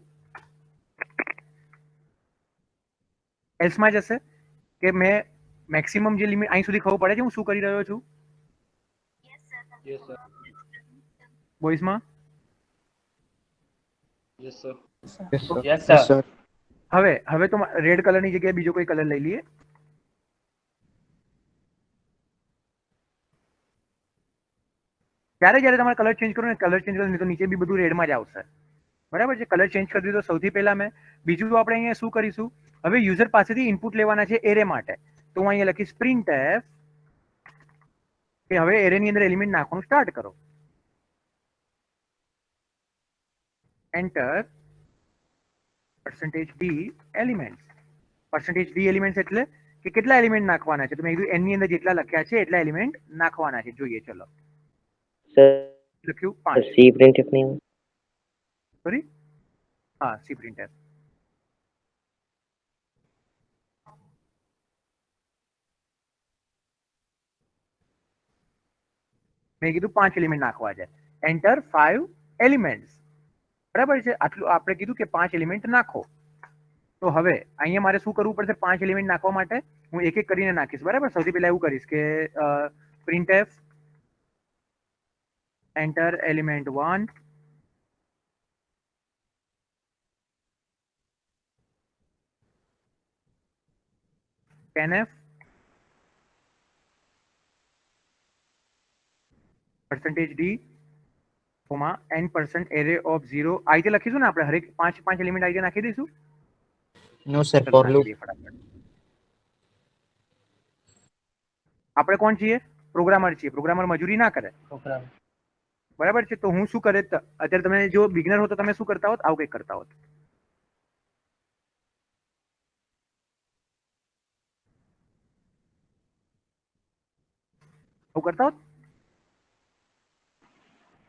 [SPEAKER 1] એલ્સમાં જશે કે મેં મેક્સિમમ જે લિમિટ અહીં સુધી ખબર પડે છે હું શું કરી રહ્યો છું? બોયઝમાં
[SPEAKER 2] Yes sir.
[SPEAKER 6] Yes, sir.
[SPEAKER 2] Yes
[SPEAKER 6] Yes,
[SPEAKER 2] sir.
[SPEAKER 6] sir.
[SPEAKER 1] હવે તો રેડ કલરની જગ્યાએ બીજો કોઈ કલર લઈ લઈએ. જ્યારે તમારે કલર ચેન્જ કરો ને, કલર ચેન્જ કરો નહીં તો નીચે બી બધું રેડમાં જ આવશે. બરાબર છે. કલર ચેન્જ કરી દીધો સૌથી પહેલા મેં. બીજું આપણે અહીંયા શું કરીશું? હવે યુઝર પાસેથી ઇનપુટ લેવાના છે એરે માટે. તો હું અહીંયા લખીશ printf કે હવે એરેની અંદર એલિમેન્ટ નાખવાનું સ્ટાર્ટ કરો. Enter %d element. %d element એટલે કે કેટલા એલિમેન્ટ નાખવાના છે? તો મેં કીધું n ની અંદર જેટલા લખ્યા છે એટલા એલિમેન્ટ નાખવાના છે. જોઈએ ચલો. લખ્યું 5.
[SPEAKER 7] સી પ્રિન્ટફ નહીં આવે.
[SPEAKER 1] સોરી, હા સી પ્રિન્ટફ. મેં કીધું 5 એલિમેન્ટ નાખવા છે, એન્ટર 5 એલિમેન્ટ્સ. બરાબર છે, આટલું આપણે કીધું કે 5 એલિમેન્ટ નાખો. તો હવે અહીંયા મારે શું કરવું પડશે? 5 એલિમેન્ટ નાખવા માટે હું એક એક કરીને નાખીશ. બરાબર, સૌથી પહેલા એવું કરીશ કે printf enter element 1, scanf %d n% array of 0 આ રીતે લખીશું ને આપણે, હરેક 5 એલિમેન્ટ આ રીતે નાખી દઈશું.
[SPEAKER 6] No, sir.
[SPEAKER 1] ચલો
[SPEAKER 6] For
[SPEAKER 1] નાખી
[SPEAKER 6] loop.
[SPEAKER 1] દઈએ ફટાફટ. આપણે કોણ છીએ? પ્રોગ્રામર છીએ. પ્રોગ્રામર મજૂરી ના કરે.
[SPEAKER 2] પ્રોગ્રામ.
[SPEAKER 1] બરાબર છે, તો હું શું કરે? અત્યારે તમે જો બિગનર હો તો તમે શું કરતા હોત? આવું કંઈક કરતા હોત. આવું કરતા હોત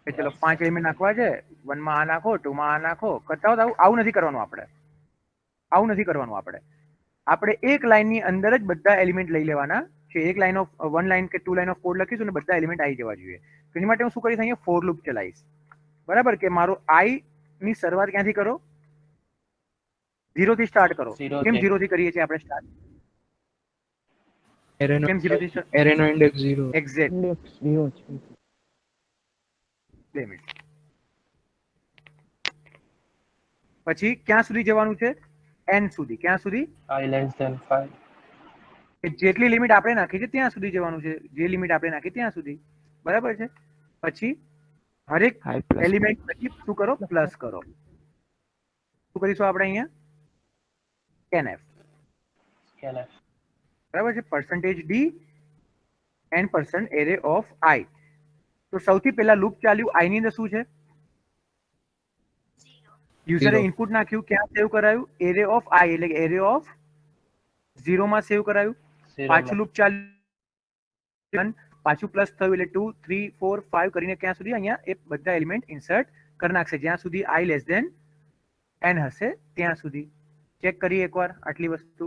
[SPEAKER 1] કે ચલો 5 એલિમેન્ટ નાખવા છે, 1 માં આ નાખો, 2 માં આ નાખો, કરતા હોત. આવું નથી કરવાનું આપણે. આવું નથી કરવાનું આપણે. આપણે એક લાઈનની અંદર જ બધા એલિમેન્ટ લઈ લેવાના છે. એક લાઈન ઓફ 1 લાઈન કે 2 લાઈન ઓફ કોડ લખીશું ને બધા એલિમેન્ટ આવી જવા જોઈએ. તો એની માટે હું શું કરીશ? અહીંયા ફોર લૂપ ચલાવીશ. બરાબર, કે મારો આઈ ની શરૂઆત ક્યાંથી કરો? 0 થી સ્ટાર્ટ કરો.
[SPEAKER 2] Zero
[SPEAKER 1] કેમ
[SPEAKER 2] થી.
[SPEAKER 1] 0 થી કરીએ છીએ આપણે સ્ટાર્ટ? કેમ 0 થી start?
[SPEAKER 6] Array no index 0.
[SPEAKER 1] Exact.
[SPEAKER 6] Index 0 છે.
[SPEAKER 1] 2 મિનિટ. પછી ક્યાં સુધી જવાનું છે? n સુધી. ક્યાં સુધી?
[SPEAKER 2] I less than 5.
[SPEAKER 1] કે જેટલી લિમિટ આપણે નાખી છે ત્યાં સુધી જવાનું છે. જે લિમિટ આપણે નાખી ત્યાં સુધી. બરાબર છે. પછી હરેક
[SPEAKER 5] I plus
[SPEAKER 1] એલિમેન્ટ પછી શું કરો? પ્લસ કરો. શું કરીશું આપણે અહીંયા? scanf.
[SPEAKER 2] Scanf.
[SPEAKER 1] બરાબર છે, %d n% array of I. તો સૌથી પહેલા લૂપ ચાલ્યું. આઈ ની અંદર શું છે? યુઝરે
[SPEAKER 6] Zero.
[SPEAKER 1] ઇનપુટ નાખ્યું, ક્યાં સેવ કરાયું? એરે ઓફ આઈ, એટલે એરે ઓફ 0 માં સેવ કરાયું.
[SPEAKER 2] Zero
[SPEAKER 1] પાછું
[SPEAKER 2] માં.
[SPEAKER 1] લૂપ ચાલ્યું, પાછું પ્લસ થયું એટલે 2 3 4 5 કરીને ક્યાં સુધી? અહીંયા એ બધા એલિમેન્ટ ઇન્સર્ટ કરી નાખશે જ્યાં સુધી i લેસ ધેન n હશે ત્યાં સુધી. ચેક કરીએ એકવાર આટલી વસ્તુ.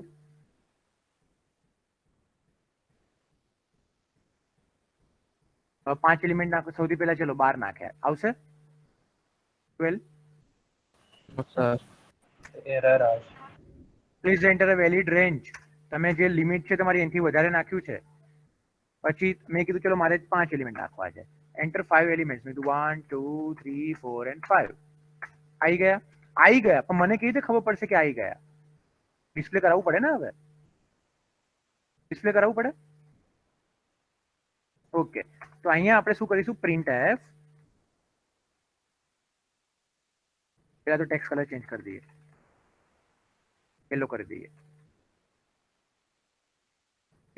[SPEAKER 1] હવે 5 એલિમેન્ટ નાખો. સૌથી પહેલા ચલો 12 નાખ્યા, આવશે 12.
[SPEAKER 6] No, sir.
[SPEAKER 2] Error આવશે.
[SPEAKER 1] Please enter a valid range. તમે જે લિમિટ છે તમારી એનાથી વધારે નાખ્યું છે. પછી મેં કીધું ચલો મારે 5 એલિમેન્ટ નાખવા છે. Enter 5 elements. મેં કીધું 1 2 3 4 એન્ડ 5. આવી ગયા? આવી ગયા. પણ મને કેવી રીતે ખબર પડશે કે આવી ગયા? ડિસ્પ્લે કરાવવું પડે ને. હવે ડિસ્પ્લે કરાવવું પડે. ઓકે, તો અહીંયા આપણે શું કરીશું? printf. પહેલા તો ટેક્સ્ટ કલર ચેન્જ કરી દઈએ, યલો કરી દઈએ.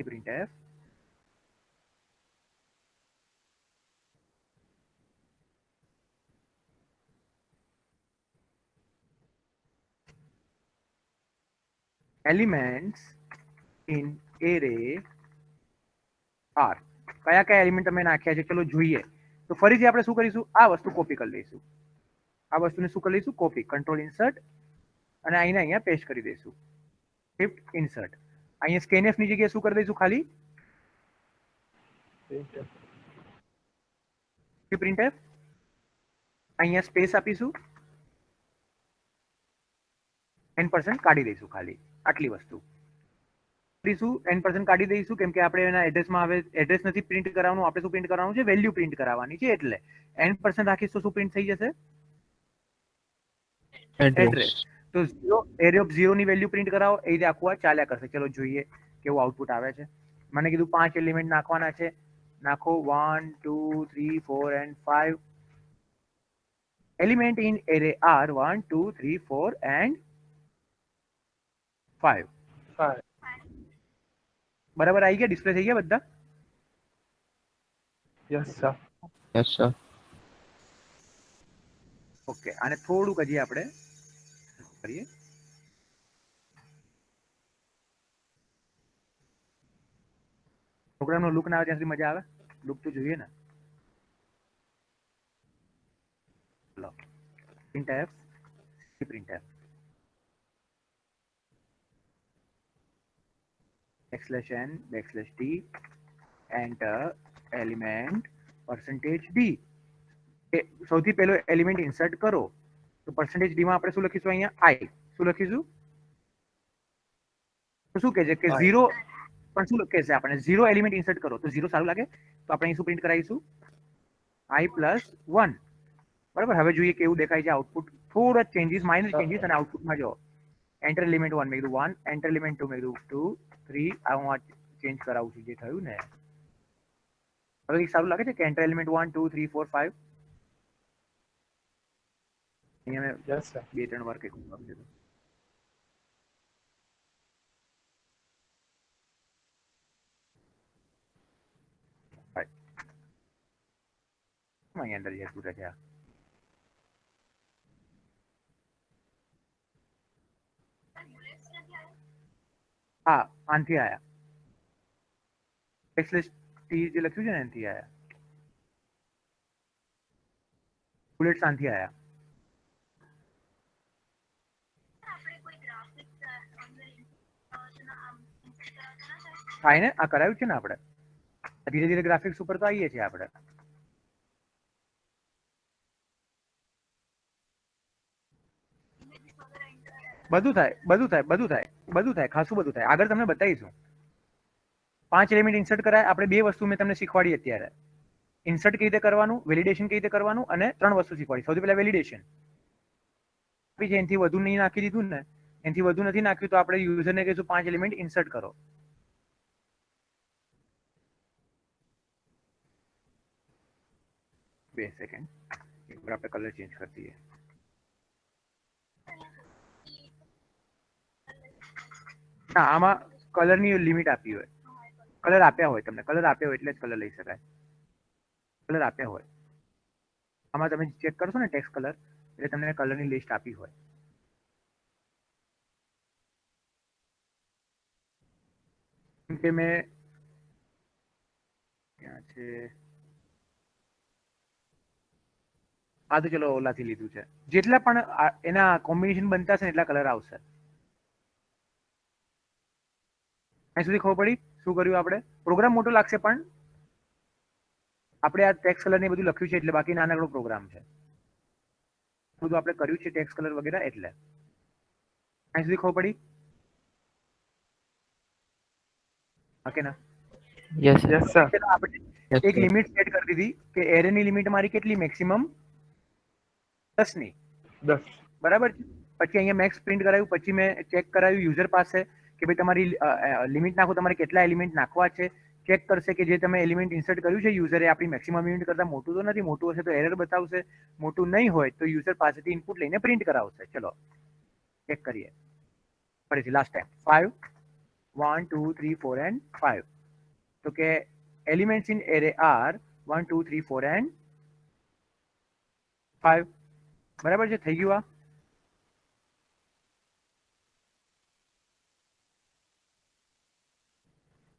[SPEAKER 1] printf elements in array are. કયા કયા એલિમેન્ટ તમે નાખ્યા છે ચલો જોઈએ. તો ફરીથી આપણે શું કરીશું? આ વસ્તુ કોપી કરી લઈશું. આ વસ્તુને શું કરી લઈશું? કોપી. કંટ્રોલ ઇન્સર્ટ અને અહીંયા પેસ્ટ કરી દઈશું. Shift insert. અહીંયા scanf ની જગ્યાએ શું કરી દઈશું? ખાલી printf. અહીંયા સ્પેસ આપીશું, n% કાઢી દઈશું. ખાલી આટલી વસ્તુ n% કાઢી દઈશું કેમ કે આપણે એના એડ્રેસમાં હવે એડ્રેસ નથી પ્રિન્ટ કરાવવાનું. આપણે શું પ્રિન્ટ કરવાનું છે? વેલ્યુ પ્રિન્ટ કરાવવાની છે. એટલે n% રાખીશ તો શું પ્રિન્ટ થઈ જશે? એડ્રેસ. તો 0 એરે ઓફ 0 ની વેલ્યુ પ્રિન્ટ કરાવો. એ રીતે આખું આ ચાલ્યા કરશે. ચલો જોઈએ કેવું આઉટપુટ આવે છે. મને કીધું 5 એલિમેન્ટ નાખવાના છે. નાખો 1 2 3 4 and 5. Element in array are 1 2 3 4 and 5.
[SPEAKER 2] 5.
[SPEAKER 1] બરાબર આવી ગયા? ડિસ્પ્લે થઈ ગયા બધા?
[SPEAKER 2] Yes, sir.
[SPEAKER 6] Yes, sir.
[SPEAKER 1] Okay, આને થોડુંક હજી આપણે કરીએ. પ્રોગ્રામનો લુક ના આવે ત્યાં સુધી મજા આવે. લુક તો જોઈએ ને. ચલો printf printf \n \t enter element %d સૌથી પહેલો એલિમેન્ટ ઇન્સર્ટ કરો તો %d માં આપણે શું લખીશું અહીંયા I શું લખીશું તો શું કહે છે કે
[SPEAKER 2] I.
[SPEAKER 1] 0 પણ શું કહે છે આપણે 0 એલિમેન્ટ ઇન્સર્ટ કરો તો 0 સારું લાગે તો આપણે અહીં શું પ્રિન્ટ કરાવીશું I + 1 બરાબર હવે જોઈએ કેવું દેખાય છે આઉટપુટ થોડા ચેન્જીસ માઇનર ચેન્જીસ અને આઉટપુટમાં જો એન્ટર એલિમેન્ટ 1 મેં કીધું 1 એન્ટર એલિમેન્ટ 2 મેં કીધું 2 3 આ હું આ ચેન્જ કરાવું છું જે થયું ને હવે કંઈક સારું લાગે છે કે એન્ટર એલિમેન્ટ 1 2 3 4 5 અહીંયા મેં
[SPEAKER 2] યસ સર
[SPEAKER 1] 2-3 વાર કંઈક આપી દીધું અહીંયા અંદર જતું રહે છે હા આનથી આયા ટેક્સ્ટ લિસ્ટ ટી જે લખ્યું છે ને એનાથી આયા બુલેટ્સ આનથી આયા થાય ને આ કરાવ્યું છે ને આપણે ધીરે ધીરે ગ્રાફિક્સ ઉપર તો આવીએ છીએ આપણે બધું થાય ખાસું બધું થાય આગળ તમને બતાવીશું 5 એલિમેન્ટ ઇન્સર્ટ કરાય આપણે 2 વસ્તુ મેં તમને શીખવાડી અત્યારે ઇન્સર્ટ કેવી રીતે કરવાનું વેલિડેશન કેવી રીતે કરવાનું અને 3 વસ્તુ શીખવાડી સૌથી પહેલા વેલિડેશન પછી એનાથી વધુ નહીં નાખી દીધું ને એનાથી વધુ નથી નાખ્યું તો આપણે યુઝરને કહીશું 5 એલિમેન્ટ ઇન્સર્ટ કરો બે સેકન્ડ એકવાર આપણે કલર ચેન્જ કરી દઈએ ના આમાં કલરની લિમિટ આપી હોય કલર આપ્યા હોય તમને કલર આપ્યા હોય એટલે જ કલર લઈ શકાય કલર આપ્યા હોય આમાં તમે ચેક કરશો ને ટેક્સ્ટ કલર એટલે તમને કલરની લિસ્ટ આપી હોય કેમ કે મેં ક્યાં છે આ તો ચલો ઓલાથી લીધું છે જેટલા પણ એના કોમ્બિનેશન બનતા છે ને એટલા કલર આવશે અહીં સુધી ખબર પડી શું કર્યું આપણે પ્રોગ્રામ મોટો લાગશે પણ આપણે આ ટેક્સ્ટ કલર ને બધું લખ્યું છે એટલે બાકી નાનકડો પ્રોગ્રામ છે બધું આપણે કર્યું છે ટેક્સ્ટ કલર વગેરે એટલે અહીં સુધી ખબર પડી ઓકે ના
[SPEAKER 5] Yes, sir.
[SPEAKER 2] યસ સર
[SPEAKER 1] આપણે એક લિમિટ સેટ કરી દીધી કે એરે ની લિમિટ મારી કેટલી મેક્સિમમ 10 ની
[SPEAKER 2] 10
[SPEAKER 1] બરાબર છે પછી અહીંયા મેક્સ પ્રિન્ટ કરાવ્યું પછી મેં ચેક કરાવ્યું યુઝર પાસે કે ભાઈ તમારી લિમિટ નાખો તમારે કેટલા એલિમેન્ટ નાખવા છે ચેક કરશે કે જે તમે એલિમેન્ટ ઇન્સર્ટ કર્યું છે યુઝરે આપણી મેક્સિમમ યુનિટ કરતા મોટું તો નથી મોટું હશે તો એરર બતાવશે મોટું નહીં હોય તો યુઝર પાસેથી ઇનપુટ લઈને પ્રિન્ટ કરાવશે ચલો ચેક કરીએ ફરીથી લાસ્ટ ટાઈમ 5 1 2 3 4 and 5 તો કે elements in array are 1 2 3 4 and 5 બરાબર છે થઈ ગયું આ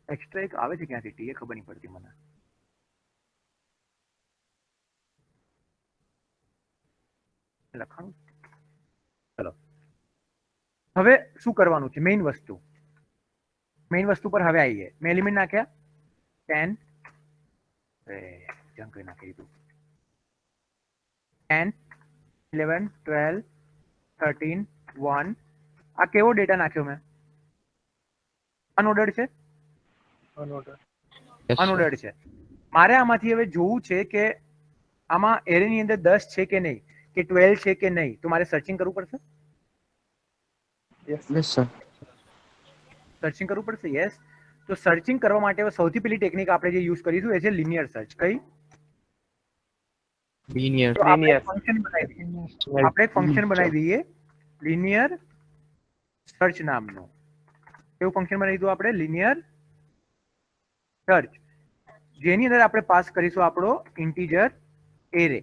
[SPEAKER 1] એક્સ્ટ્રા એક આવે છે ક્યાંથી ટી એ ખબર નહીં પડતી મને લખાણું ચલો હવે શું કરવાનું છે મેઇન વસ્તુ પર હવે આવીએ મેં એલિમેન્ટ નાખ્યા 10 જંક કરી નાખી દીધું 10 11 12 13 1 આ કેવો ડેટા નાખ્યો મેં અનઓર્ડર્ડ છે અનઓર્ડર્ડ છે મારે આમાંથી હવે જોવું છે કે આમાં એરેની અંદર 10 છે કે નહીં કે 12 છે કે નહીં તો મારે સર્ચિંગ કરવું પડશે
[SPEAKER 6] Yes, sir.
[SPEAKER 1] સર્ચિંગ કરવું પડશે યસ તો સર્ચિંગ કરવા માટે સૌથી પહેલી ટેકનિક આપણે જે યુઝ કરીશું એ છે લિનિયર સર્ચ કઈ
[SPEAKER 6] Linear.
[SPEAKER 1] તો આપણે
[SPEAKER 2] Linear.
[SPEAKER 1] એક ફંક્શન બનાવી દઈએ લિનિયર સર્ચ નામનું કેવું ફંક્શન બનાવી દીધું આપણે લિનિયર સર્ચ જેની અંદર આપણે પાસ કરીશું આપણો ઇન્ટીજર એરે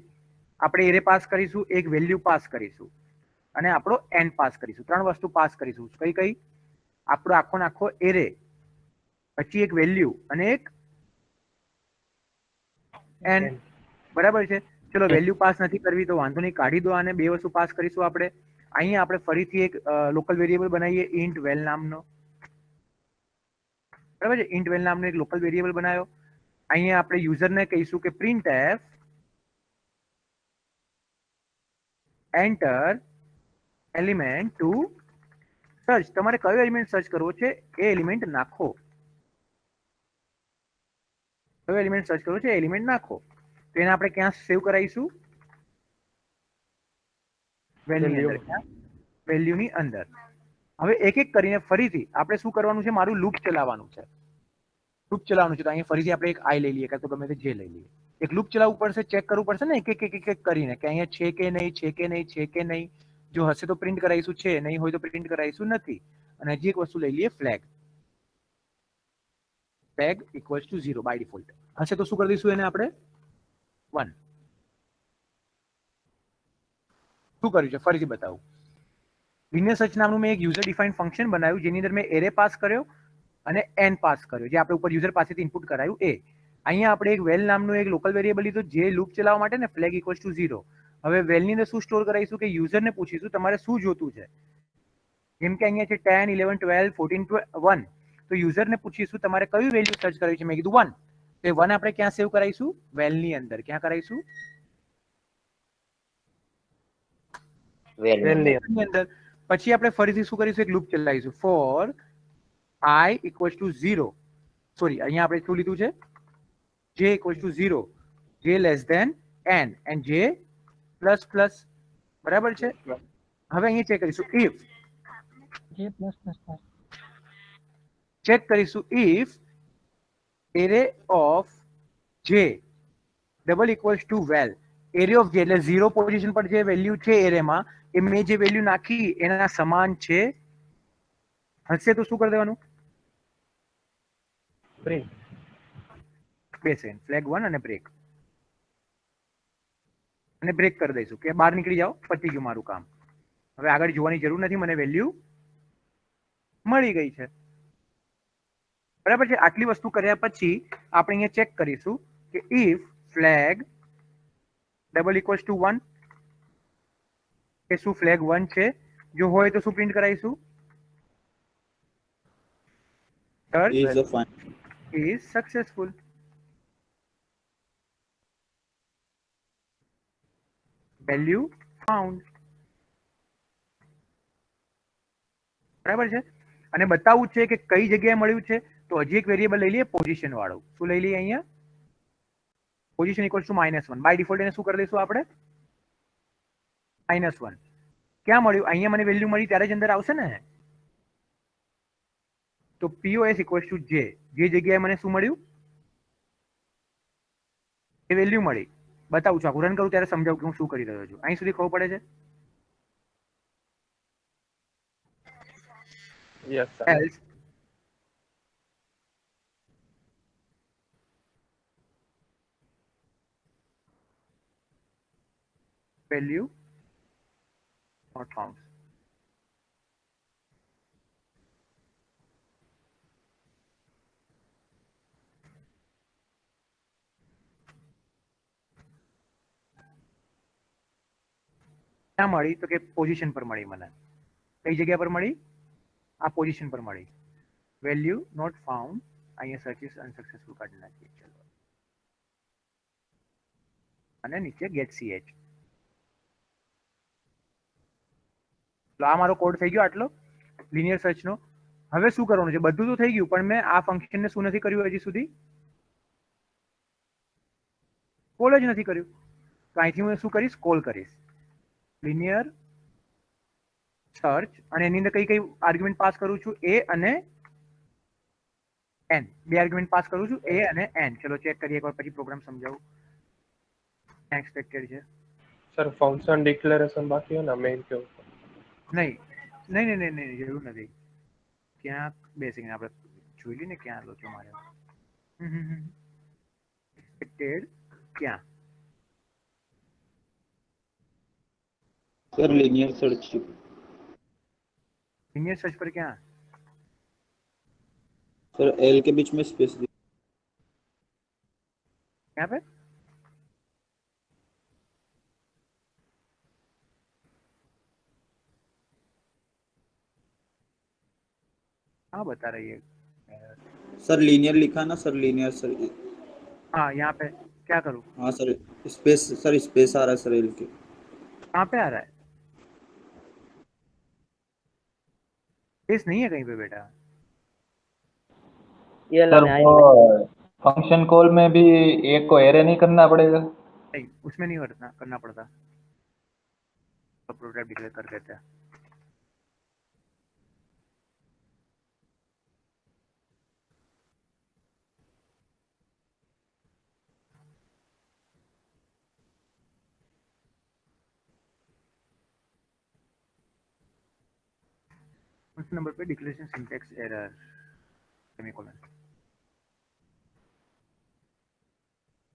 [SPEAKER 1] આપણે એરે પાસ કરીશું એક વેલ્યુ પાસ કરીશું અને આપણો એન પાસ કરીશું 3 વસ્તુ પાસ કરીશું કઈ આપણો આખો એરે પછી એક વેલ્યુ અને એક એન બરાબર છે ચલો વેલ્યુ પાસ નથી કરવી તો વાંધો નહીં કાઢી દો આને 2 વસ્તુ પાસ કરીશું આપણે અહીંયા આપણે ફરીથી એક લોકલ વેરિયેબલ બનાવીએ ઇન્ટ વેલ નામનો બરાબર છે ઇન્ટ વેલ નામનો એક લોકલ વેરિયેબલ બનાવ્યો અહીંયા આપણે યુઝરને કહીશું કે printf enter element to search. તમારે કયો એલિમેન્ટ સર્ચ કરવો છે એ એલિમેન્ટ નાખો. કયો એલિમેન્ટ સર્ચ કરવો છે એ એલિમેન્ટ નાખો. તો એને આપણે ક્યાં સેવ કરાવીશું? વેલ્યુ અંદર. ક્યાં? વેલ્યુની અંદર. હવે એક એક કરીને ફરીથી આપણે શું કરવાનું છે? મારું લૂપ ચલાવવાનું છે. લૂપ ચલાવવાનું છે તો અહીંયા ફરીથી આપણે એક આઈ લઈ લઈએ, કાં તો ગમે તે જે લઈ લઈએ. એક લૂપ ચલાવવું પડશે, ચેક કરવું પડશે ને એક એક કરીને કે અહીંયા છે કે નહીં, છે કે નહીં, છે કે નહીં. જો હશે તો પ્રિન્ટ કરાવીશું છે, નહીં હોય તો પ્રિન્ટ કરાવીશું નથી. અને હજી એક વસ્તુ લઈ લઈએ, flag. Flag equals to 0 by default. હશે તો શું કરી દઈશું એને આપણે 1. શું કર્યું છે ફરીથી બતાવું. લિનિયર સર્ચ નામનું મેં એક યુઝર ડિફાઇન્ડ ફંક્શન બનાવ્યું જેની અંદર મેં એરે પાસ કર્યો અને n પાસ કર્યો, જે આપણે ઉપર યુઝર પાસેથી ઇનપુટ કરાયું એ. અહીંયા આપણે એક વેલ નામનું એક લોકલ વેરિયેબલ લીધું જે લૂપ ચલાવવા માટે ને ફ્લેગ ઇક્વલ્સ ટુ 0. હવે વેલની અંદર શું સ્ટોર કરાવીશું કે યુઝરને પૂછીશું તમારે શું જોતું છે. જેમ કે અહીંયા છે 10, 11, 12, 14, 1. તો યુઝરને પૂછીશું તમારે કયું વેલ્યુ સર્ચ કરવી છે. મેં કીધું 1. તો 1 આપણે ક્યાં સેવ કરાવીશું? વેલની અંદર. ક્યાં કરાવીશું? વેલની અંદર. પછી આપણે ફરીથી શું કરીશું? એક લૂપ ચલાવીશું for i equals to 0. Sorry, અહીંયા આપણે શું લીધું છે? j equals to 0, j less than n and j plus plus. બરાબર છે. હવે અહીંયા ચેક કરીશું if
[SPEAKER 3] J plus plus plus.
[SPEAKER 1] Check કરીશું if array of j double equals to well. Array of j એટલે 0 પોઝિશન પર જે વેલ્યુ છે એરેમાં એ મેં જે વેલ્યુ નાખી એના સમાન છે. હશે તો શું કરી દેવાનું?
[SPEAKER 2] પ્રિન્ટ.
[SPEAKER 1] 2 સેકન્ડ. ફ્લેગ 1 અને બ્રેક. અને બ્રેક કરી દઈશું કે બહાર નીકળી જાઓ, પતી ગયું મારું કામ. હવે આગળ જોવાની જરૂર નથી, મને વેલ્યુ મળી ગઈ છે. બરાબર છે. આટલી વસ્તુ કર્યા પછી આપણે અહીંયા ચેક કરીશું કે if flag double equals to 1 કે શું ફ્લેગ 1 છે. જો હોય તો શું print કરાવીશું? is successful. Value found. બરાબર છે. અને બતાવવું છે કે કઈ જગ્યાએ મળ્યું છે. તો હજી એક વેરિયેબલ લઈ લઈએ, પોઝિશન વાળું. શું લઈ લઈએ અહીંયા? Position equals to -1. By default એને શું કરી દઈશું આપણે? -1. ક્યાં મળ્યું? અહીંયા મને વેલ્યુ મળી ત્યારે જ અંદર આવશે ને. તો POS ઇક્વલ્સ ટુ j. જે જગ્યાએ મને શું મળ્યું? એ વેલ્યુ મળી. બતાવું છું, આખું રન કરું ત્યારે સમજાવું કે હું શું કરી રહ્યો છું. અહીં સુધી ખબર પડે છે?
[SPEAKER 2] Yes sir.
[SPEAKER 1] Else value not found. ક્યાં મળી? તો કે પોઝિશન પર મળી. મને કઈ જગ્યા પર મળી? આ પોઝિશન પર મળી. Value not found. અહીંયા સર્ચિસ અનસક્સેસફુલ કાઢી નાખીએ. ચલો, અને નીચે ગેટ ch. તો આ મારો કોડ થઈ ગયો આટલો લિનિયર સર્ચનો. હવે શું કરવાનું છે? બધું તો થઈ ગયું, પણ મેં આ ફંક્શનને શું નથી કર્યું હજી સુધી? કોલ જ નથી કર્યું. તો અહીંથી હું શું કરીશ? કોલ કરીશ લિનિયર સર્ચ. અને એની અંદર કઈ કઈ આર્ગ્યુમેન્ટ પાસ કરું છું? a અને n. 2 આર્ગ્યુમેન્ટ પાસ કરું છું, a અને n. ચલો ચેક કરીએ એકવાર, પછી પ્રોગ્રામ સમજાવું. એક્સપેક્ટેડ છે.
[SPEAKER 2] સર ફંક્શન ડિક્લેરેશન બાકી હોય ને મેઇન કેવું?
[SPEAKER 1] નહીં નહીં નહીં નહીં નહીં, જરૂર નથી. ક્યાંક બેસીને આપણે જોઈ લઈએ ને ક્યાં લો છો મારે. એક્સપેક્ટેડ ક્યાં?
[SPEAKER 6] Sir linear search
[SPEAKER 1] linear search પર ક્યાં?
[SPEAKER 6] सर एल के बीच में स्पेस
[SPEAKER 1] यहाँ पे हाँ बता रही है.
[SPEAKER 6] सर लीनियर लिखा ना सर लीनियर सर्च
[SPEAKER 1] हाँ यहाँ पे क्या करूँ?
[SPEAKER 6] हाँ सर, स्पेस सर, स्पेस आ रहा है सर एल के।
[SPEAKER 1] कहाँ पे आ रहा है? स्पेस नहीं है कहीं पे बेटा।
[SPEAKER 3] ये
[SPEAKER 7] सर
[SPEAKER 3] लाने आई
[SPEAKER 7] वो फंक्शन कॉल में भी एक को एरे नहीं करना पड़ेगा?
[SPEAKER 1] नहीं, उसमें नहीं करना पड़ता, तो प्रोटोटाइप डिक्लेयर कर देते हैं। उस नंबर पे declaration syntax error semicolon.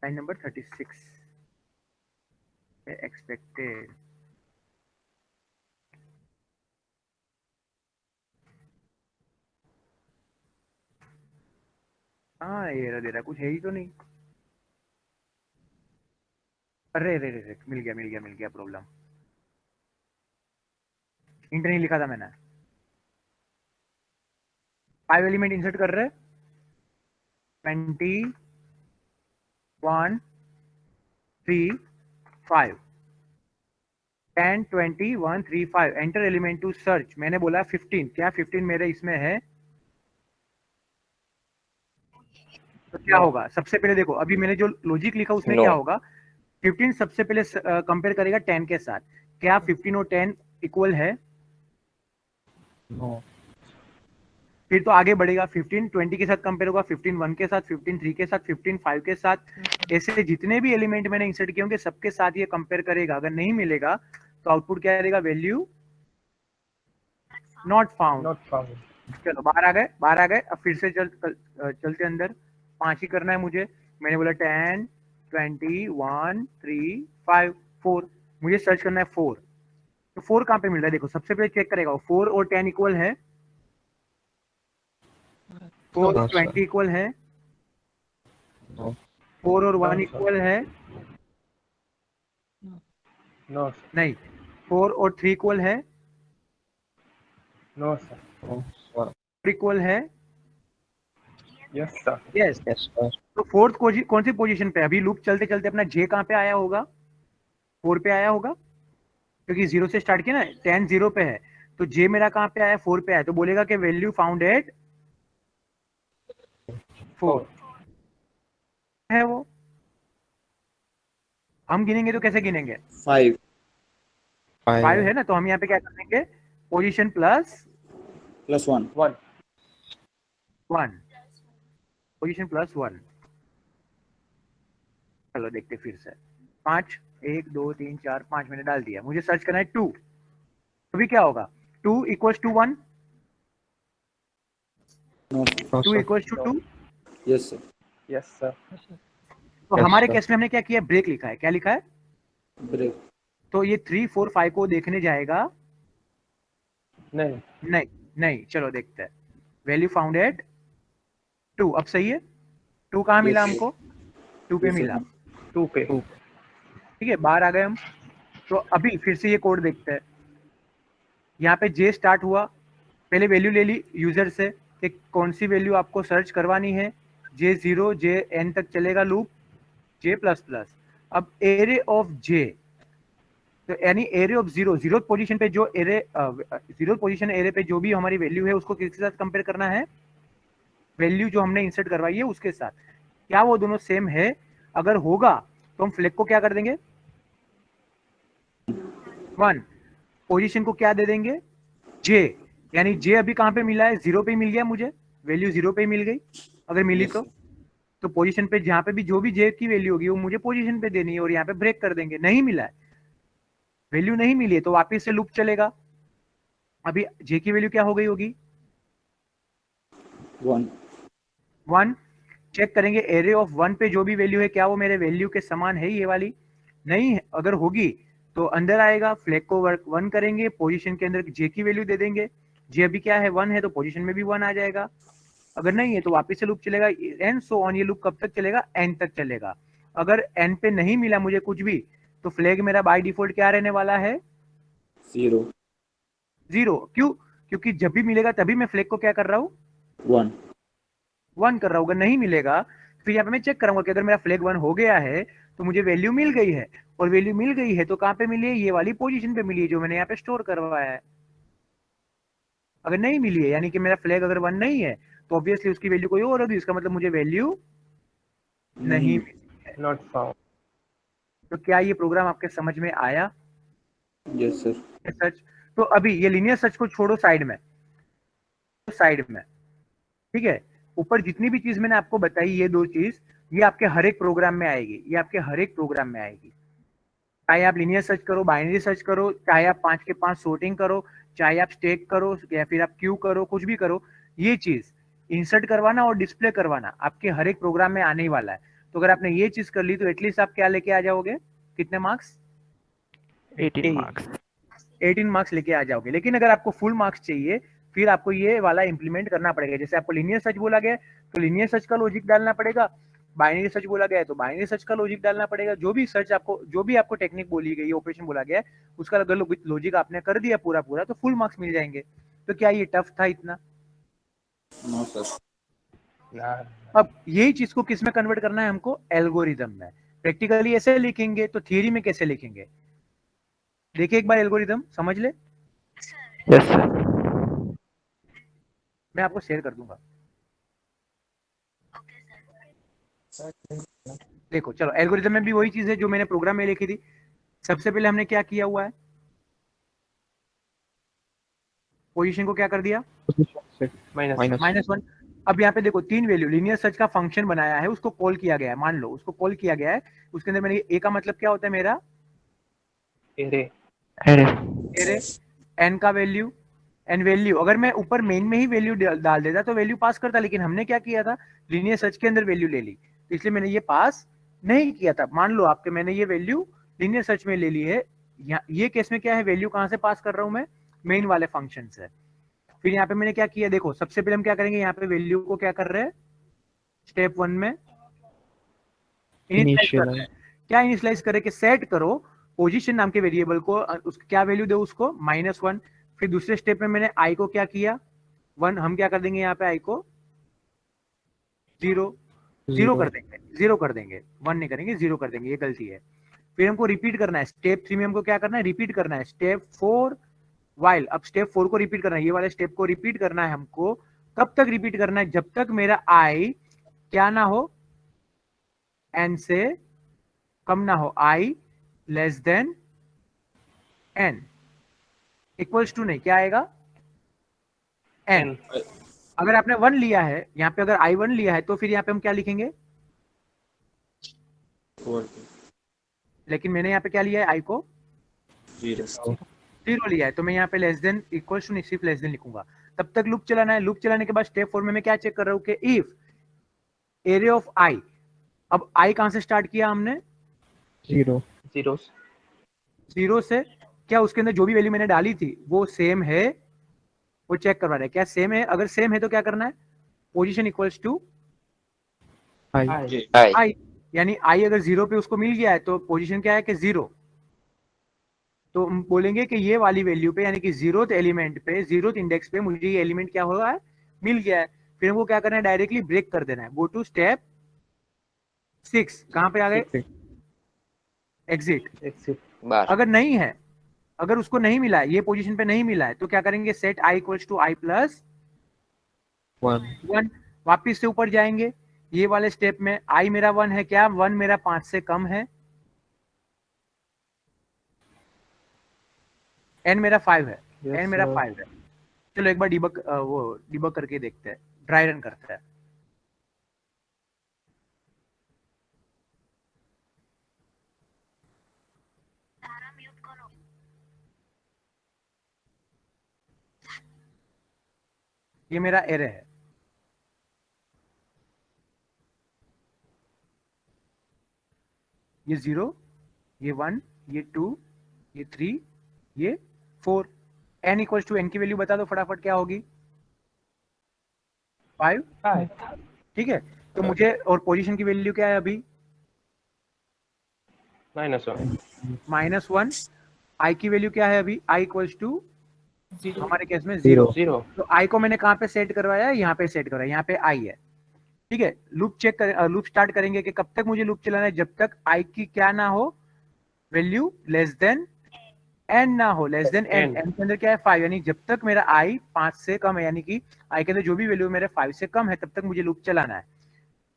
[SPEAKER 1] Line number 36 expected. हाँ एरर दे रहा है, कुछ है ही तो नहीं। अरे रे रे रे, मिल गया प्रॉब्लम। इंट नहीं लिखा था मैंने। 5 एलिमेंट इंसर्ट कर रहे, 20 1 3 5 10 20 1 3 5 एंटर एलिमेंट टू सर्च। मैंने बोला 15, क्या 15 मेरे इसमें है? तो क्या होगा? सबसे पहले देखो, अभी मैंने जो लॉजिक लिखा उसमें
[SPEAKER 5] No.
[SPEAKER 1] क्या होगा? 15 सबसे पहले कंपेयर करेगा 10 के साथ। क्या 15 और 10 इक्वल है? फिर तो आगे बढ़ेगा, 15 20 के साथ कंपेयर होगा, 15 1 के साथ, 15 3 के साथ, 15 5 के साथ। ऐसे जितने भी एलिमेंट मैंने इंसर्ट किए होंगे सबके साथ ये कंपेयर करेगा। अगर नहीं मिलेगा तो आउटपुट क्या रहेगा? Value not found.
[SPEAKER 2] Not found.
[SPEAKER 1] चलो बाहर आ गए। अब फिर से चलते अंदर। 5 ही करना है मुझे। मैंने बोला 10 20 1 3 5 4। मुझे सर्च करना है 4। तो 4 कहाँ पे मिल रहा है? देखो सबसे पहले चेक करेगा 4 और 10 इक्वल है, 4 और 20 इक्वल है, 4 और 1 इक्वल है,
[SPEAKER 2] नो
[SPEAKER 1] नहीं, 4 और 3 इक्वल है,
[SPEAKER 2] नो सर।
[SPEAKER 1] इक्वल है,
[SPEAKER 2] यस सर।
[SPEAKER 1] यस। तो फोर्थ कौन सी पोजीशन पे है? अभी लूप चलते चलते अपना जे कहाँ पे आया होगा? 4 पे आया होगा, क्योंकि 0 से स्टार्ट किया ना। 10 0 पे है, तो जे मेरा कहाँ पे आया? 4 पे आया। तो बोलेगा कि वैल्यू फाउंड एट 4 है वो। हम गिनेंगे तो कैसे गिनेंगे?
[SPEAKER 6] 5
[SPEAKER 1] 5 है ना, तो हम यहाँ पे क्या कर देंगे? Position plus
[SPEAKER 6] + 1।
[SPEAKER 1] 1, position plus 1। चलो देखते फिर से। 5 1 2 3 4 5 मैंने डाल दिया। मुझे सर्च करना है 2। अभी क्या होगा? 2 equals to 1,
[SPEAKER 6] no
[SPEAKER 1] 2 equals to 2।
[SPEAKER 6] Yes sir.
[SPEAKER 2] Yes sir.
[SPEAKER 1] तो हमारे केस में हमने क्या किया? ब्रेक लिखा है। क्या लिखा है?
[SPEAKER 6] ब्रेक।
[SPEAKER 1] तो ये 3 4 5 को देखने जाएगा?
[SPEAKER 2] नहीं।
[SPEAKER 1] नहीं नहीं, चलो देखते हैं। Value found at 2। अब सही है? 2 कहाँ मिला
[SPEAKER 6] Yes,
[SPEAKER 1] हमको? 2 पे
[SPEAKER 6] Yes,
[SPEAKER 1] मिला।
[SPEAKER 6] sir.
[SPEAKER 2] 2 पे।
[SPEAKER 1] ठीक है, बाहर आ गए हम। तो अभी फिर से ये कोड देखते हैं। यहाँ पे जे स्टार्ट हुआ, पहले वैल्यू ले ली यूजर से कि कौन सी वैल्यू आपको सर्च करवानी है। जे 0 जे एन तक चलेगा लूप, जे प्लस प्लस। अब एरे ऑफ जे, तो यानी एरे ऑफ 0 पोजीशन पे जो एरे 0 पोजीशन एरे पे जो भी हमारी वैल्यू है उसको किसके साथ कंपेयर करना है? वैल्यू जो हमने इंसर्ट करवाई है उसके साथ। क्या वो दोनों सेम है? अगर होगा तो हम फ्लैग को क्या कर देंगे? 1। पोजीशन को क्या दे देंगे? जे। यानी जे अभी कहां पे मिला है? 0 पे मिल गया मुझे, वैल्यू 0 पे मिल गई। अगर मिली
[SPEAKER 6] Yes,
[SPEAKER 1] तो
[SPEAKER 6] sir.
[SPEAKER 1] तो पोजीशन पे जहां पे भी जो भी जे की वैल्यू होगी वो मुझे पोजीशन पे देनी है, और यहाँ पे ब्रेक कर देंगे। नहीं मिला है, वैल्यू नहीं मिली है, तो वापस से लूप चलेगा। अभी जे की वैल्यू क्या हो गई होगी? 1। चेक करेंगे एरे ऑफ 1 पे जो भी वैल्यू है क्या वो मेरे वैल्यू के समान है ये वाली? नहीं है। अगर होगी तो अंदर आएगा, फ्लैग को 1 करेंगे, पोजीशन के अंदर जे की वैल्यू दे देंगे। जे अभी क्या है? 1 है, तो पोजीशन में भी 1 आ जाएगा। अगर नहीं है तो वापस से लूप चलेगा, एन सो ऑन। ये लूप कब तक चलेगा? एन तक चलेगा। अगर एन पे नहीं मिला मुझे कुछ भी, तो फ्लैग मेरा बाय डिफॉल्ट क्या रहने वाला है?
[SPEAKER 6] 0
[SPEAKER 1] 0। क्यों? क्योंकि जब भी मिलेगा तभी मैं फ्लैग को क्या कर रहा हूँ?
[SPEAKER 6] 1
[SPEAKER 1] 1 कर रहा हूँ। अगर नहीं मिलेगा फिर यहाँ पे मैं चेक करूंगा कि अगर मेरा फ्लैग 1 हो गया है तो मुझे वैल्यू मिल गई है, और वैल्यू मिल गई है तो कहाँ पे मिली है, ये वाली पोजीशन पे मिली है जो मैंने यहाँ पे स्टोर करवाया है। अगर नहीं मिली है यानी कि मेरा फ्लैग अगर 1 नहीं है तो ऑब्वियसली उसकी वैल्यू कोई और होगी, इसका मतलब मुझे वैल्यू नहीं मिली है।
[SPEAKER 2] Not found.
[SPEAKER 1] तो क्या ये प्रोग्राम आपके समझ में आया?
[SPEAKER 6] Yes sir.
[SPEAKER 1] सच। तो अभी ये लीनियर सच को छोड़ो साइड में, ठीक है। ऊपर जितनी भी चीज मैंने आपको बताई, ये 2 चीज, ये आपके हर एक प्रोग्राम में आएगी, ये आपके हर एक प्रोग्राम में आएगी। चाहे आप लीनियर सर्च करो, बाइनरी सर्च करो, चाहे आप 5 के 5 सॉर्टिंग करो, चाहे आप स्टैक करो या फिर आप क्यू करो, कुछ भी करो, ये चीज इंसर्ट करवाना और डिस्प्ले करवाना आपके हर एक प्रोग्राम में आने ही वाला है। तो अगर आपने ये चीज कर ली तो एटलीस्ट आप क्या लेके आ जाओगे, कितने मार्क्स?
[SPEAKER 5] 18 मार्क्स।
[SPEAKER 1] 18 मार्क्स लेके आ जाओगे। लेकिन अगर आपको फुल मार्क्स चाहिए फिर आपको ये वाला इंप्लीमेंट करना पड़ेगा। जैसे आपको लीनियर सर्च बोला गया तो लीनियर सर्च का लॉजिक डालना पड़ेगा, बाइनरी सर्च बोला गया है तो बाइनरी सर्च का लॉजिक डालना पड़ेगा। जो भी आपको टेक्निक बोली गई, ऑपरेशन बोला गया है, उसका अगर लॉजिक आपने कर दिया पूरा तो फुल मार्क्स मिल जाएंगे। तो क्या ये टफ था इतना?
[SPEAKER 6] No sir.
[SPEAKER 1] अब यही चीज को किस में कन्वर्ट करना है हमको? एल्गोरिदम में। प्रैक्टिकली ऐसे लिखेंगे तो थियरी में कैसे लिखेंगे? देखिए एक बार एल्गोरिदम समझ ले,
[SPEAKER 5] यस सर।
[SPEAKER 1] मैं आपको शेयर कर दूंगा। देखो चलो, एल्गोरिदम में भी वही चीज है जो मैंने प्रोग्राम में लिखी थी। सबसे पहले हमने क्या किया हुआ है, पोजीशन को क्या कर दिया, -1। अब यहाँ पे देखो 3 वैल्यू, लीनियर सर्च का फंक्शन बनाया है, उसको कॉल किया गया है, मान लो उसको कॉल किया गया है। उसके अंदर मैंने ए का मतलब क्या होता है मेरा,
[SPEAKER 2] एरे।
[SPEAKER 1] एरे। एन का वैल्यू, एन वैल्यू अगर मैं ऊपर मेन में ही वैल्यू डाल देता तो वैल्यू पास करता, लेकिन हमने क्या किया था, लीनियर सर्च के अंदर वैल्यू ले ली, तो इसलिए मैंने ये पास नहीं किया था। मान लो आपके मैंने ये वैल्यू लीनियर सर्च में ले ली है, ये केस में क्या है, वैल्यू कहां से पास कर रहा हूं मैं, मेन वाले फंक्शन से। फिर यहाँ पे मैंने क्या किया, देखो सबसे पहले हम क्या करेंगे, यहाँ पे वैल्यू को क्या कर रहे हैं, स्टेप 1 में इनिशियलाइज कर रहे हैं। क्या इनिशियलाइज करे कि सेट करो पोजीशन नाम के वेरिएबल को, उसको क्या वैल्यू दो, उसको -1। फिर दूसरे स्टेप में मैंने आई को क्या किया, 1। हम क्या कर देंगे यहाँ पे, आई को 0 कर देंगे, 1 नहीं करेंगे, 0 कर देंगे, ये गलती है। फिर हमको रिपीट करना है, स्टेप 3 में हमको क्या करना है, रिपीट करना है स्टेप 4 वाइल। अब स्टेप 4 को रिपीट करना है, ये वाले स्टेप को रिपीट करना है हमको। कब तक रिपीट करना है, जब तक मेरा आई क्या ना हो, एन से कम ना हो, I less than N, equals to नहीं, क्या आएगा, एन। अगर आपने 1 लिया है यहाँ पे, अगर I1 लिया है तो फिर यहाँ पे हम क्या लिखेंगे, लेकिन मैंने यहाँ पे क्या लिया है, आई को 0 लिया है, तो मैं यहाँ पे लेस देन इक्वल्स टू नहीं, सिर्फ लेस देन लिखूंगा। तब तक लूप चलाना है। लूप चलाने के बाद स्टेप 4 में मैं क्या चेक कर रहा हूँ कि इफ एरे ऑफ आई, अब आई कहां से स्टार्ट किया हमने, 0 से, क्या उसके अंदर जो भी वैल्यू मैंने डाली थी वो सेम है, वो चेक करवा रहा है क्या सेम है। अगर सेम है तो क्या करना है, पोजीशन इक्वल्स टू आई, यानी आई अगर 0 पे उसको मिल गया है तो पोजीशन क्या है कि 0। तो हम बोलेंगे कि ये वाली वैल्यू पे, यानी कि 0th एलिमेंट पे, 0th इंडेक्स पे मुझे ये एलिमेंट क्या हुआ है, मिल गया है। फिर हमको क्या करना है, डायरेक्टली ब्रेक कर देना है, गो टू स्टेप 6। कहां पे आ गए, एग्जिट। अगर नहीं है, अगर उसको नहीं मिला है, ये पोजीशन पे नहीं मिला है, तो क्या करेंगे, set I equals to I plus 1। वापिस से ऊपर जाएंगे, ये वाले स्टेप में आई मेरा 1 है, क्या 1 मेरा 5 से कम है, एन मेरा 5 है, एन मेरा 5 है। चलो एक बार डिबग करके देखते हैं, ड्राई रन करते हैं। ये मेरा एरे है, ये 0, ये 1, ये 2, ये 3, ये 4। n इक्वल्स टू n की वैल्यू बता दो फटाफट, क्या होगी, 5। ठीक है, तो मुझे, और पोजीशन की वैल्यू क्या है अभी, -1। i की वैल्यू क्या है अभी, i इक्वल्स टू हमारे केस में 0। तो i को मैंने कहां पे सेट करवाया है, यहाँ पे सेट करवाया, यहाँ पे i है। ठीक है, लूप चेक करें, लूप स्टार्ट करेंगे कि कब तक मुझे लूप चलाना है, जब तक आई की क्या ना हो, वैल्यू लेस देन एन ना हो, लेस देन एन, एन के अंदर क्या है 5, यानी जब तक मेरा आई 5 से कम है, यानी कि आई के अंदर जो भी वैल्यू मेरे 5 से कम है तब तक मुझे लूप चलाना है।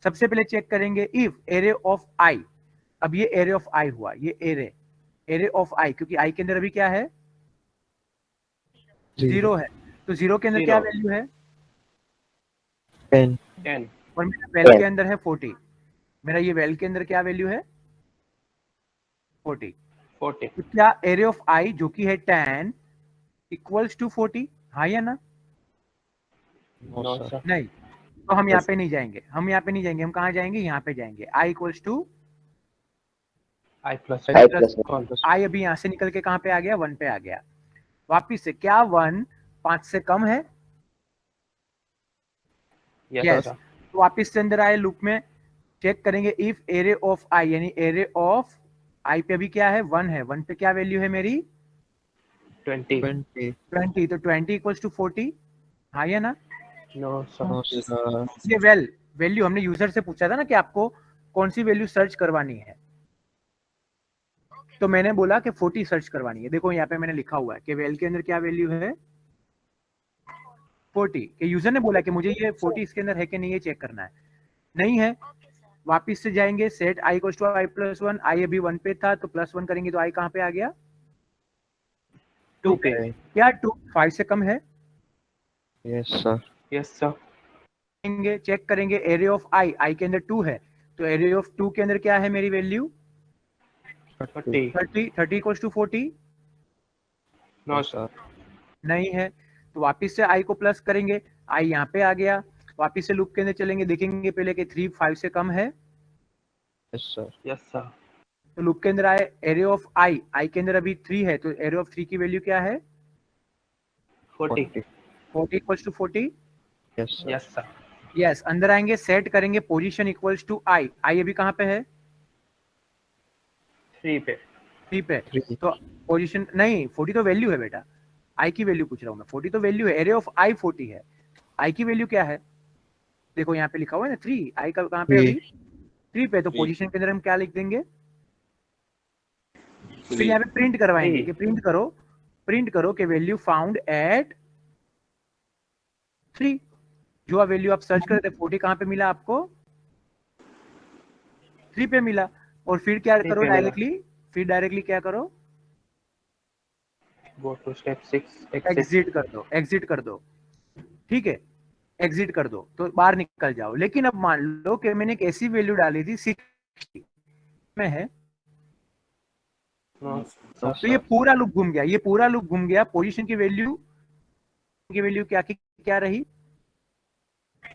[SPEAKER 1] सबसे पहले चेक करेंगे इफ एरे ऑफ आई, अब ये एरे ऑफ आई हुआ, ये एरे ऑफ आई, क्योंकि आई के अंदर अभी क्या है 0 है, तो 0 के अंदर क्या वैल्यू है
[SPEAKER 5] 10.
[SPEAKER 2] 10.
[SPEAKER 1] और मेरा वेल के अंदर है 40, मेरा ये वेल के अंदर क्या वैल्यू है 40,
[SPEAKER 2] 40.
[SPEAKER 1] तो क्या एरे ऑफ आई जो कि है 10 इक्वल्स टू 40, हाँ या ना?
[SPEAKER 2] No, sir.
[SPEAKER 1] नहीं, तो हम यहाँ पे नहीं जाएंगे, हम यहाँ पे नहीं जाएंगे, हम कहाँ जाएंगे, यहाँ पे जाएंगे, आई इक्वल्स टू
[SPEAKER 2] I plus
[SPEAKER 1] आई, अभी यहाँ से निकल के कहाँ पे आ गया 1 पे आ गया, वापिस से क्या 1 5 से कम है,
[SPEAKER 2] Yes, sir.
[SPEAKER 1] तो वापिस से अंदर आए लूप में, चेक करेंगे इफ एरे ऑफ आई, यानी एरे ऑफ आई पे अभी क्या है 1 है, 1 पे क्या वैल्यू है मेरी
[SPEAKER 2] 20.
[SPEAKER 1] 20, तो 20 इक्वल्स टू 40, हाँ या ना?
[SPEAKER 2] No, sir.
[SPEAKER 1] ये वैल्यू हमने यूजर से पूछा था ना कि आपको कौन सी वैल्यू सर्च करवानी है, तो मैंने बोला कि 40 सर्च करवानी है। देखो यहाँ पे मैंने लिखा हुआ है कि वेल के अंदर क्या वैल्यू है 40, कि यूजर ने बोला कि मुझे ये 40 इसके अंदर है कि नहीं, ये चेक करना है, नहीं है, वापिस से जाएंगे set I equals to I plus 1, I अभी 1 पे था तो प्लस 1 करेंगे तो आई कहाँ पे आ गया 2 पे, क्या 2 5 से कम है,
[SPEAKER 5] Yes, sir.
[SPEAKER 2] Yes, sir.
[SPEAKER 1] Check करेंगे एरे ऑफ आई, आई के अंदर 2 है, तो एरे ऑफ 2 के अंदर क्या है मेरी value
[SPEAKER 2] 30.
[SPEAKER 1] 30 equals to 40,
[SPEAKER 2] No, sir.
[SPEAKER 1] नहीं है, तो वापिस से आई को प्लस करेंगे, आई यहाँ पे आ गया, वापिस से लूप के अंदर चलेंगे, देखेंगे पहले कि 3 5 से कम है,
[SPEAKER 5] Yes, sir.
[SPEAKER 2] Yes, sir.
[SPEAKER 1] तो लूप के अंदर आए एरे ऑफ आई, आई के अंदर अभी 3 है, तो एरे ऑफ 3 की वैल्यू क्या है
[SPEAKER 2] 40.
[SPEAKER 1] 40 equals to 40,
[SPEAKER 5] Yes, sir.
[SPEAKER 2] Yes, sir.
[SPEAKER 1] Yes, अंदर आएंगे सेट करेंगे position equals to I, I अभी कहाँ पे है
[SPEAKER 2] 3 पे.
[SPEAKER 1] 3 पे,
[SPEAKER 5] 3.
[SPEAKER 1] तो पोजीशन नहीं 40 तो वैल्यू है बेटा, आई की वैल्यू पूछ रहा हूँ मैं, 40 तो वैल्यू है, एरे ऑफ आई 40 है, आई की वैल्यू क्या है, देखो यहाँ पे लिखा हुआ है ना 3, आई का कहाँ पे अभी 3 पे, तो पोजीशन के अंदर हम क्या लिख देंगे, फिर यहाँ पे प्रिंट करवाएंगे कि प्रिंट करो कि वैल्यू फाउंड एट 3, जो वैल्यू आप सर्च कर रहे थे 40 कहाँ पे मिला आपको 3 पे मिला, और फिर क्या
[SPEAKER 2] 3
[SPEAKER 1] करो
[SPEAKER 2] पे मिला।
[SPEAKER 1] डायरेक्टली क्या करो
[SPEAKER 2] Go to step 6.
[SPEAKER 1] एग्जिट कर दो, ठीक है, एग्जिट कर दो तो बाहर निकल जाओ, लेकिन अब मान लो कि मैंने एक ऐसी वैल्यू डाली थी 60 में है,
[SPEAKER 2] No,
[SPEAKER 1] तो ये पूरा लूप घूम गया, पोजीशन की वैल्यू क्या रही,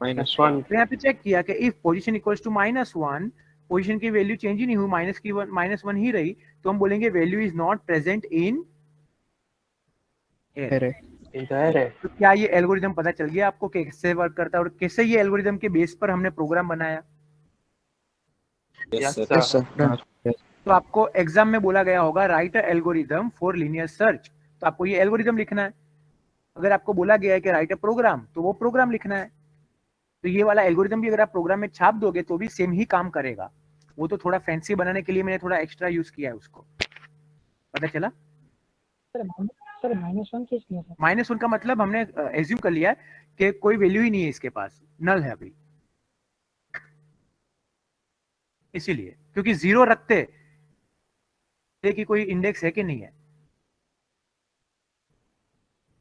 [SPEAKER 5] Minus
[SPEAKER 2] -1.
[SPEAKER 1] तो यहाँ पे चेक किया कि if position equals to -1, position की वैल्यू चेंज ही नहीं हुई, -1 ही रही, तो हम बोलेंगे value is not present in
[SPEAKER 5] array.
[SPEAKER 2] In the array.
[SPEAKER 1] तो क्या ये एल्गोरिदम पता चल गया आपको कि कैसे वर्क करता है और कैसे ये एल्गोरिदम के बेस पर हमने प्रोग्राम बनाया,
[SPEAKER 2] Yes, sir.
[SPEAKER 5] Yes, sir. Yes.
[SPEAKER 1] तो आपको एग्जाम में बोला गया होगा right a algorithm for linear search, तो आपको ये एल्गोरिदम लिखना है, अगर आपको बोला गया है कि राइट अ प्रोग्राम तो वो प्रोग्राम लिखना है, तो ये वाला एल्गोरिदम भी अगर आप प्रोग्राम में छाप दोगे तो भी सेम ही काम करेगा, वो तो थोड़ा फैंसी बनाने के लिए मैंने थोड़ा एक्स्ट्रा यूज किया है उसको, पता चला।
[SPEAKER 3] सर -1 किस लिए सर?
[SPEAKER 1] -1 का मतलब हमने एज्यूम कर लिया है कि कोई वैल्यू ही नहीं है इसके पास, नल है अभी, इसीलिए, क्योंकि 0 रखते कि कोई इंडेक्स है कि नहीं है,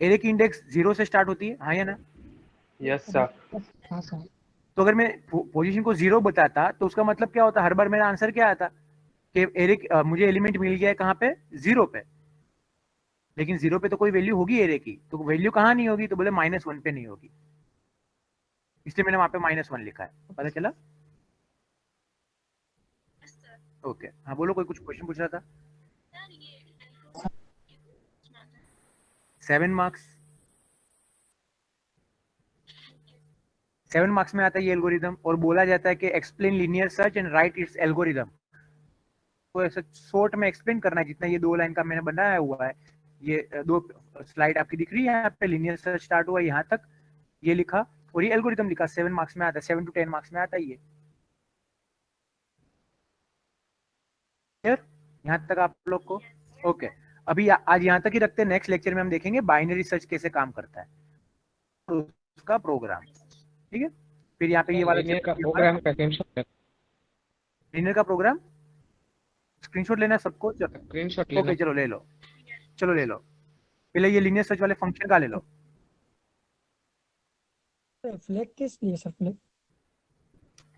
[SPEAKER 1] एरे की इंडेक्स 0 से स्टार्ट होती है, हाँ या ना,
[SPEAKER 2] Yes, sir.
[SPEAKER 3] हाँ सर।
[SPEAKER 1] तो अगर मैं पोजीशन को 0 बताता तो उसका मतलब क्या होता, हर बार मेरा आंसर क्या आता कि एरे मुझे एलिमेंट मिल गया है कहाँ पे 0 पे, लेकिन 0 पे तो कोई वैल्यू होगी एरे की, तो वैल्यू कहाँ नहीं होगी, तो बोले -1 पे नहीं होगी, इसलिए मैंने वहां पे -1 लिखा है, पता चला। ओके, हाँ बोलो, कोई कुछ क्वेश्चन पूछ रहा था। 7 मार्क्स में आता है ये एल्गोरिदम, और बोला जाता है कि explain linear search and right it's algorithm, तो ऐसा शॉर्ट में एक्सप्लेन करना है, जितना ये 2 लाइन का मैंने बनाया हुआ है, ये 2 स्लाइड आपकी दिख रही है यहाँ पे, लीनियर सर्च स्टार्ट हुआ यहाँ तक ये लिखा, और ये एल्गोरिथम लिखा 7 मार्क्स में आता है, 7 to 10 मार्क्स में आता है ये। क्लियर यहाँ तक आप लोग को? ओके अभी आज यहाँ तक ही रखते हैं, नेक्स्ट लेक्चर में हम देखेंगे बाइनरी सर्च कैसे काम करता है, तो उसका प्रोग्राम। ठीक है, फिर यहाँ पे ये वाला
[SPEAKER 7] लीनियर का प्रोग्राम का स्क्रीनशॉट
[SPEAKER 1] लिनियर का प्रोग्राम स्क्रीनशॉट लेना है सबको।
[SPEAKER 7] स्क्रीनशॉट
[SPEAKER 1] ओके चलो ले लो, चलो ले लो। पहले ये लीनियर सर्च वाले फंक्शन का ले लो।
[SPEAKER 3] फ्लैग किस लिए सर? फ्लैग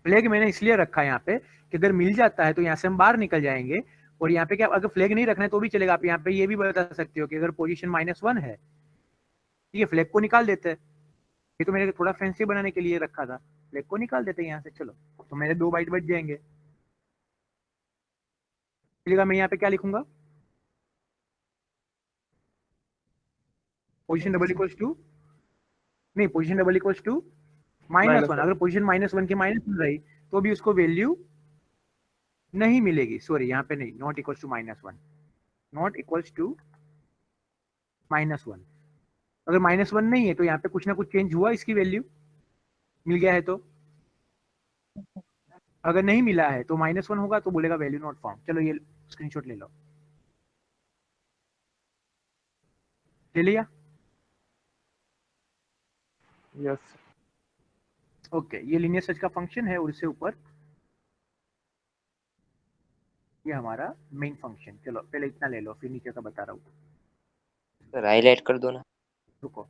[SPEAKER 1] फ्लैग मैंने इसलिए रखा है यहाँ पे कि अगर मिल जाता है तो यहाँ से हम बाहर निकल जाएंगे, और यहाँ पे क्या अगर फ्लैग नहीं रखना है तो भी चलेगा। आप यहाँ पे ये भी बता सकते हो कि अगर पोजीशन -1 है, ठीक है, फ्लैग को निकाल देते हैं। ये तो मैंने थोड़ा फैंसी बनाने के लिए रखा था, फ्लैग को निकाल देते हैं यहाँ से। चलो तो मेरे 2 बाइट बच जाएंगे। चलिएगा मैं यहाँ पे क्या लिखूंगा, पोजीशन डबल इक्वल्स टू, नहीं पोजीशन डबल इक्वल्स टू -1। अगर पोजीशन -1 की -1 रही तो भी उसको वैल्यू नहीं मिलेगी। सॉरी यहाँ पे नहीं, not equals to -1, not equals to -1। अगर -1 नहीं है तो यहाँ पे कुछ ना कुछ चेंज हुआ, इसकी वैल्यू मिल गया है तो। अगर नहीं मिला है तो -1 होगा तो बोलेगा वैल्यू नॉट फाउंड। चलो ये स्क्रीनशॉट ले लो, ले लिया?
[SPEAKER 2] यस
[SPEAKER 1] ओके ये लीनियर सर्च का फंक्शन है, और इससे ऊपर ये हमारा मेन फंक्शन। चलो पहले इतना ले लो, फिर नीचे का बता रहा हूँ।
[SPEAKER 8] सर हाईलाइट कर दो ना।
[SPEAKER 1] रुको,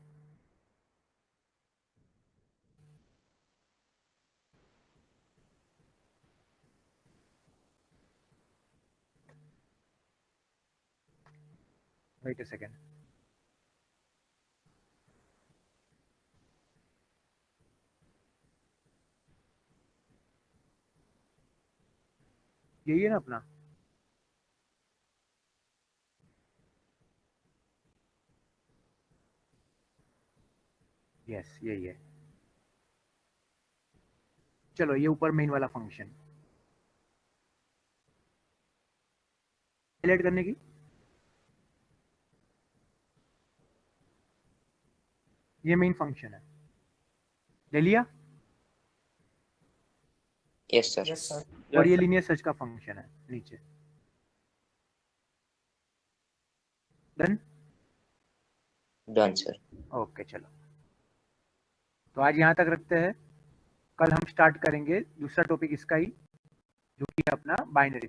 [SPEAKER 1] वेट अ सेकेंड। यही है ना अपना? यस यही है। चलो ये ऊपर मेन वाला फंक्शन हाईलाइट करने की, ये मेन फंक्शन है, ले लिया?
[SPEAKER 8] Yes sir.
[SPEAKER 1] और ये लीनियर सर्च का फंक्शन है नीचे। डन?
[SPEAKER 8] Done sir.
[SPEAKER 1] ओके चलो तो आज यहाँ तक रखते हैं। कल हम स्टार्ट करेंगे दूसरा टॉपिक इसका ही, जो कि अपना बाइनरी